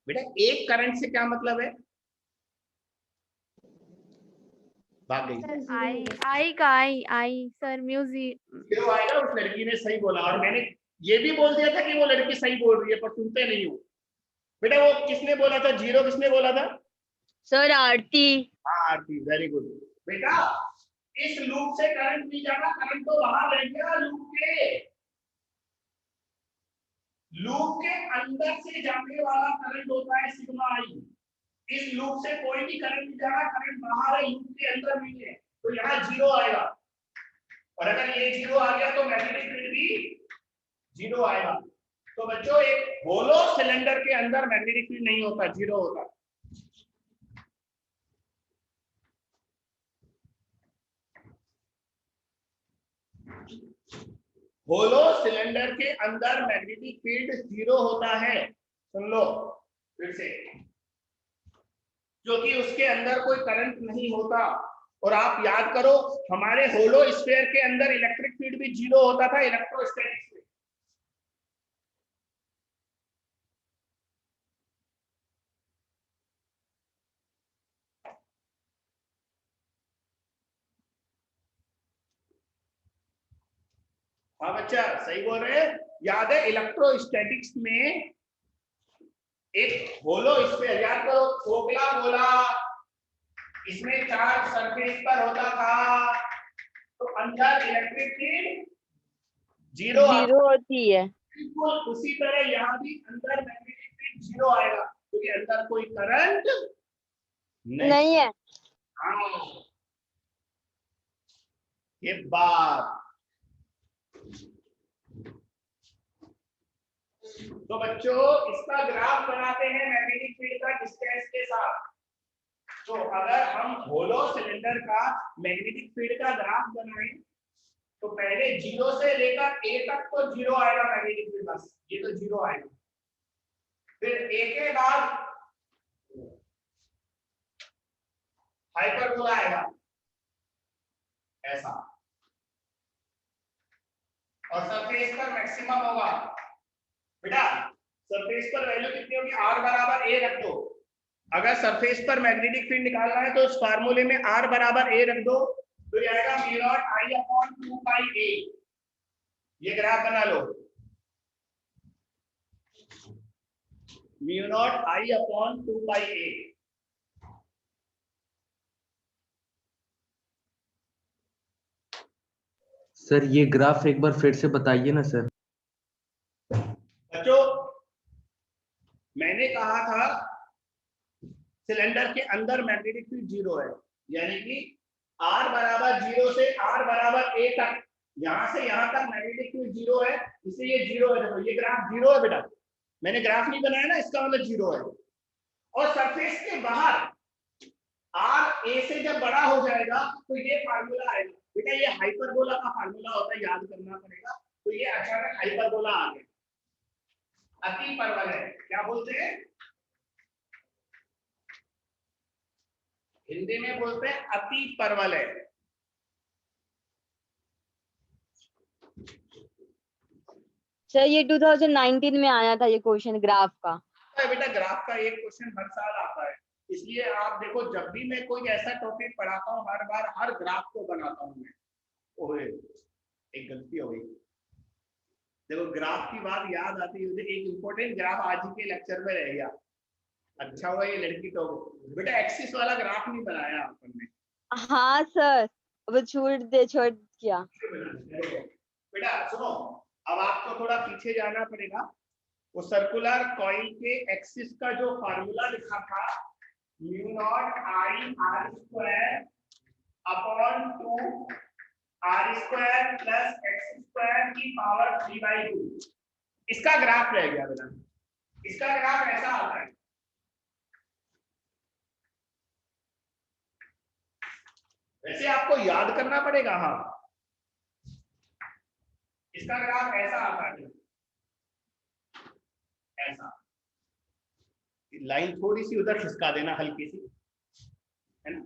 बेटा, एक करंट से क्या मतलब है? भाग गई। आई सर म्यूजिक। जीरो आएगा, उस लड़की ने सही बोला, और मैंने ये भी बोल दिया था कि वो लड़की सही बोल रही है, पर सुनते नहीं हो बेटा। वो किसने बोला था जीरो, किसने बोला था? सर आरती। हाँ आरती, वेरी गुड बेटा। इस लूप से करंट नहीं जाना, करंट तो बाहर रह गया लूप के अंदर से जाने वाला करंट होता है सिग्मा I। इस लूप से कोई भी करंट नहीं जा रहा, करंट बाहर है, लूप के अंदर नहीं है, तो यहाँ 0 आएगा। और अगर ये 0 आ गया तो मैग्नेटिक फील्ड भी 0 आएगा। तो बच्चों एक होलो सिलेंडर के अंदर मैग्नेटिक फील्ड नहीं होता, 0 होता। होलो सिलेंडर के अंदर मैग्नेटिक फील्ड 0 होता है। सुन लो फिर से, क्योंकि उसके अंदर कोई करंट नहीं होता। और आप याद करो, हमारे होलो स्फीयर के अंदर इलेक्ट्रिक फील्ड भी 0 होता था इलेक्ट्रोस्टैटिक्स में। हाँ बच्चा सही बोल रहे हैं, याद है इलेक्ट्रोस्टैटिक्स में एक होलो स्फीयर, याद करो खोखला गोला, इसमें चार्ज सरफेस पर होता था, तो अंदर इलेक्ट्रिक फील्ड 0 होती है। बिल्कुल उसी तरह यहाँ भी अंदर मैग्नेटिक फील्ड 0 आएगा, क्योंकि अंदर कोई करंट नहीं है। हाँ, ये बात। तो बच्चों इसका ग्राफ बनाते हैं मैग्नेटिक फील्ड का डिस्टेंस के साथ। तो अगर हम होलो सिलेंडर का मैग्नेटिक फील्ड का ग्राफ बनाएं तो पहले 0 से लेकर A तक तो 0 आएगा मैग्नेटिक फील्ड, बस ये तो 0 आएगा। फिर A के बाद हाइपरबोला आएगा ऐसा, और सरफेस पर मैक्सिमम होगा। बेटा सरफेस पर वैल्यू कितनी होगी? R बराबर A रख दो। अगर सरफेस पर मैग्नेटिक फील्ड निकालना है तो इस फार्मूले में R बराबर A रख दो, तो ये आएगा mu naught I upon 2πa। ये ग्राफ बना लो, mu naught I upon 2πa। Sir ये ग्राफ एक बार फिर से बताइए ना सर। बच्चों कहा था सिलेंडर के अंदर मैग्नेटिक फील्ड 0 है, यानी कि r बराबर 0 से r बराबर a तक, यहां से यहां तक मैग्नेटिक फील्ड 0 है, इसलिए ये 0 है। देखो ये ग्राफ 0 है बेटा, मैंने ग्राफ नहीं बनाया ना, इसका मतलब 0 है। और सरफेस के बाहर r a से जब बड़ा हो जाएगा तो ये फार्मूला आएगा बेटा, ये हाइपरबोला का फार्मूला होता है, याद करना पड़ेगा। तो ये अचानक हाइपरबोला आ गया, अति परवल है, क्या बोलते हैं हिंदी में, बोलते हैं अति परवल है। सर ये 2019 में आया था ये क्वेश्चन ग्राफ का। बेटा ग्राफ का एक क्वेश्चन हर साल आता है, इसलिए आप देखो जब भी मैं कोई ऐसा टॉपिक पढ़ाता हूँ हर बार हर ग्राफ को बनाता हूँ मैं। ओए एक गलती हो गई, देखो ग्राफ की बात याद आती है, एक इंपॉर्टेंट ग्राफ आज ही के लेक्चर में रह गया। अच्छा हुआ ये लड़की तो बेटा एक्सिस वाला ग्राफ नहीं बनाया अपन ने। हाँ सर, वो छोड़ किया। बेटा सुनो, अब आपको थोड़ा पीछे जाना पड़ेगा। वो सर्कुलर कॉइल के एक्सिस का जो फार्मूला लिखा था mu naught I R square upon 2 R square plus X square की पावर 3/2, इसका ग्राफ रह गया बेटा। इसका ग्राफ ऐसा आता है, वैसे आपको याद करना पड़ेगा। हाँ इसका ग्राफ ऐसा आता है, ऐसा लाइन थोड़ी सी उधर खिसका देना हल्की सी, है ना।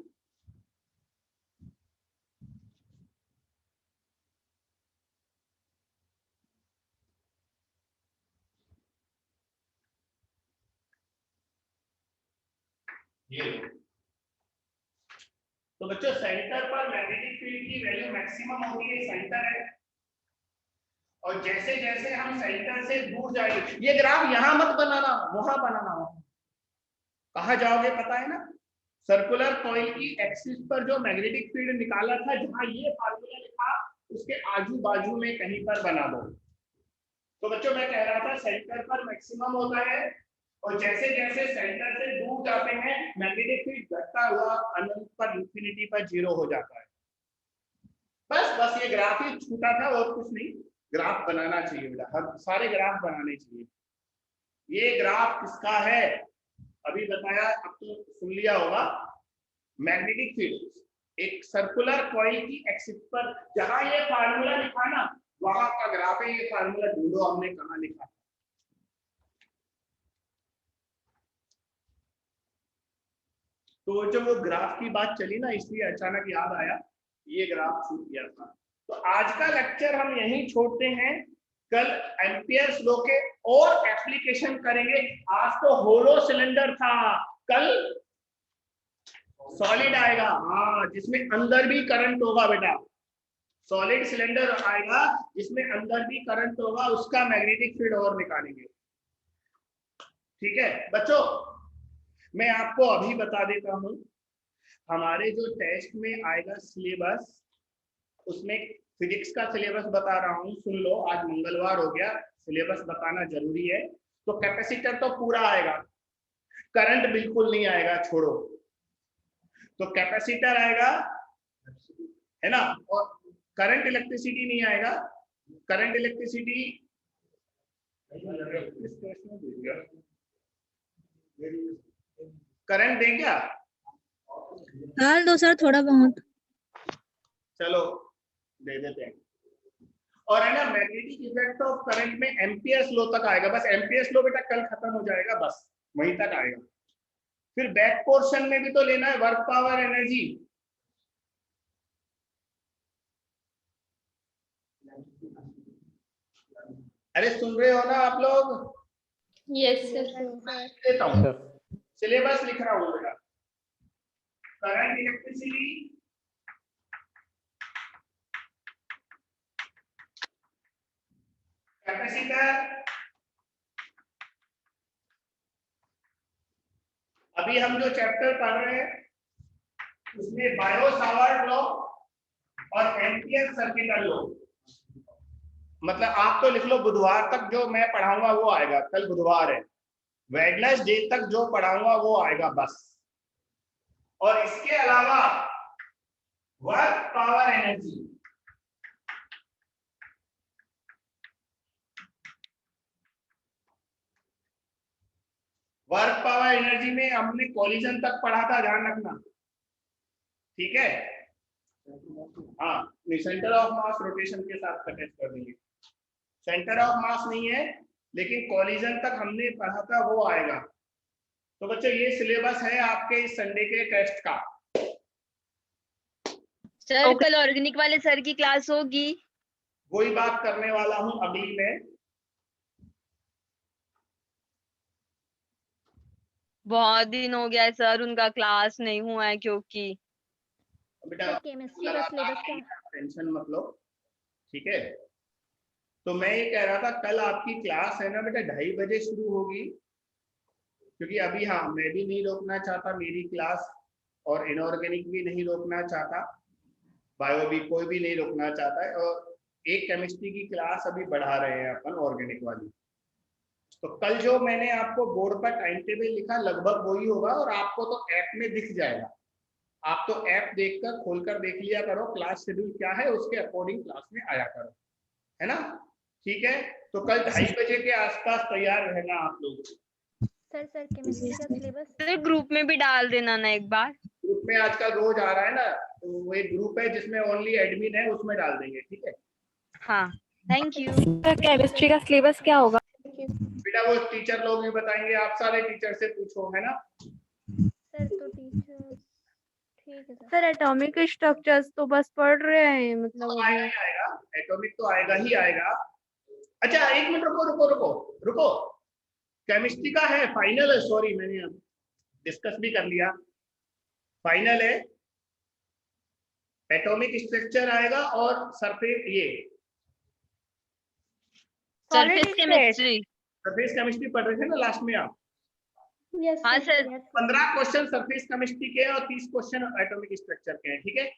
ये तो बच्चों सेंटर पर मैग्नेटिक फील्ड की वैल्यू मैक्सिमम होती है, सेंटर है। और जैसे जैसे हम सेंटर से दूर जाएंगे, ये ग्राफ यहां मत बनाना, वहां बनाना। कहा जाओगे पता है ना, सर्कुलर कॉइल की एक्सिस पर जो मैग्नेटिक फील्ड निकाला था, जहां ये फार्मूला लिखा उसके आजू बाजू में कहीं पर बना दो। तो बच्चों मैं कह रहा था सेंटर पर मैक्सिमम होता है, और जैसे जैसे सेंटर से दूर जाते हैं मैग्नेटिक फील्ड घटता हुआ अनंत पर, इंफिनिटी पर 0 हो जाता है। बस ये ग्राफ ही छूटा था और कुछ नहीं। ग्राफ बनाना चाहिए बेटा, हर सारे ग्राफ बनाने चाहिए। ये ग्राफ किसका है अभी बताया, अब तो सुन लिया होगा। मैग्नेटिक फील्ड एक सर्कुलर कॉइल की एक्सिस पर जहां ये फार्मूला लिखा ना, वहां का ग्राफ है। ये फार्मूला ढूंढो हमने कहा लिखा। तो जब वो ग्राफ की बात चली ना, इसलिए अचानक याद आया ये ग्राफ छूट गया था। तो आज का लेक्चर हम यहीं छोड़ते हैं, कल एम्पियर्स लॉ के और एप्लीकेशन करेंगे। आज तो होलो सिलेंडर था, कल सॉलिड आएगा। हाँ जिसमें अंदर भी करंट होगा बेटा, सॉलिड सिलेंडर आएगा जिसमें अंदर भी करंट होगा, उसका मैग्नेटिक फील्ड और निकालेंगे। ठीक है बच्चों, मैं आपको अभी बता देता हूं, हमारे जो टेस्ट में आएगा सिलेबस, उसमें फिजिक्स का सिलेबस बता रहा हूं, सुन लो। आज मंगलवार हो गया, सिलेबस बताना जरूरी है। तो कैपेसिटर तो पूरा आएगा, करंट बिल्कुल नहीं आएगा, छोड़ो। तो कैपेसिटर आएगा, है ना, और करंट इलेक्ट्रिसिटी नहीं आएगा। करंट इलेक्ट्रिसिटी करंट दें क्या? डाल दो सर थोड़ा बहुत। चलो दे देते हैं। और है ना मैग्नेटिक इफेक्ट ऑफ करंट में एम्पियर्स लॉ तक आएगा। बस एम्पियर्स लॉ बेटा कल खत्म हो जाएगा, बस वहीं तक आएगा। फिर बैक पोर्शन में भी तो लेना है वर्क पावर एनर्जी। अरे सुन रहे हो ना आप लोग? Yes sir. देता हूं, सिलेबस लिख रहा हूं बेटा। करंट इलेक्ट्रिसिटी, कैपेसिटर, अभी हम जो चैप्टर पढ़ रहे हैं उसमें बायो-सावर्ट लॉ और एम्पियर सर्किटल लॉ। मतलब आप तो लिख लो बुधवार तक जो मैं पढ़ाऊंगा वो आएगा, कल बुधवार है। वेडनेसडे तक जो पढ़ाऊंगा वो आएगा बस। और इसके अलावा work power energy, work power energy में हमने कोलिजन तक पढ़ा था, ध्यान रखना, ठीक है। हाँ, सेंटर ऑफ मास रोटेशन के साथ अटैच कर देंगे। सेंटर ऑफ मास नहीं है, लेकिन कोलिजन तक हमने पढ़ा था, वो आएगा। तो बच्चों ये सिलेबस है आपके इस संडे के टेस्ट का। सर कल ऑर्गेनिक वाले सर की क्लास होगी? वही बात करने वाला हूं अगली में। बहुत दिन हो गया है सर, उनका क्लास नहीं हुआ है क्योंकि बेटा केमिस्ट्री का सिलेबस क्या है? टेंशन मत लो, ठीक है। तो मैं ये कह रहा था कल आपकी क्लास है ना बेटा 2:30 बजे शुरू होगी, क्योंकि अभी हाँ मैं भी नहीं रोकना चाहता मेरी क्लास, और इनऑर्गेनिक भी नहीं रोकना चाहता, बायो भी कोई भी नहीं रोकना चाहता है, और एक केमिस्ट्री की क्लास अभी बढ़ा रहे हैं अपन ऑर्गेनिक वाली। तो कल जो मैंने आपको बोर्ड पर टाइम टेबल लिखा लगभग वही होगा, और आपको तो ऐप में दिख जाएगा। आप तो ऐप देखकर खोलकर देख लिया करो क्लास शेड्यूल क्या है, उसके अकॉर्डिंग क्लास में आया करो, है ना, ठीक है। तो कल 2:30 बजे के आसपास तैयार रहना आप लोग। सर केमिस्ट्री का सिलेबस सर ग्रुप में भी डाल देना ना एक बार। ग्रुप में आजकल रोज आ रहा है ना, तो वो एक ग्रुप है जिसमें ओनली एडमिन है, उसमें डाल देंगे, ठीक है। हाँ थैंक यू। केमिस्ट्री का सिलेबस क्या होगा? बेटा वो टीचर लोग भी बताएंगे, आप सारे टीचर से पूछो, है ना। सर तो टीचर ठीक है सर एटॉमिक स्ट्रक्चर्स तो बस पढ़ रहे हैं, मतलब आएगा अभी। ही आएगा, एटॉमिक तो आएगा ही आएगा। अच्छा एक मिनट रुको रुको रुको रुको, केमिस्ट्री का है फाइनल है, सॉरी मैंने डिस्कस भी कर लिया, फाइनल है। एटॉमिक स्ट्रक्चर आएगा और सरफेस ये सरफेस केमिस्ट्री, सरफेस केमिस्ट्री पढ़ रहे थे ना लास्ट में आप। यस हाँ सर। 15 क्वेश्चन सरफेस केमिस्ट्री के और 30 क्वेश्चन एटॉमिक स्ट्रक्चर के हैं, ठीक है।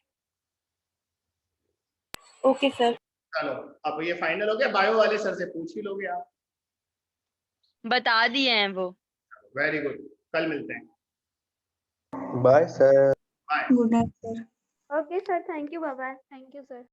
Okay sir. चलो अब ये फाइनल हो गया, बायो वाले सर से पूछ ही लोगे आप। बता दिए हैं वो। वेरी गुड, कल मिलते हैं। Bye sir. Bye. Good night sir. Okay sir, thank you, bye bye. Thank you sir.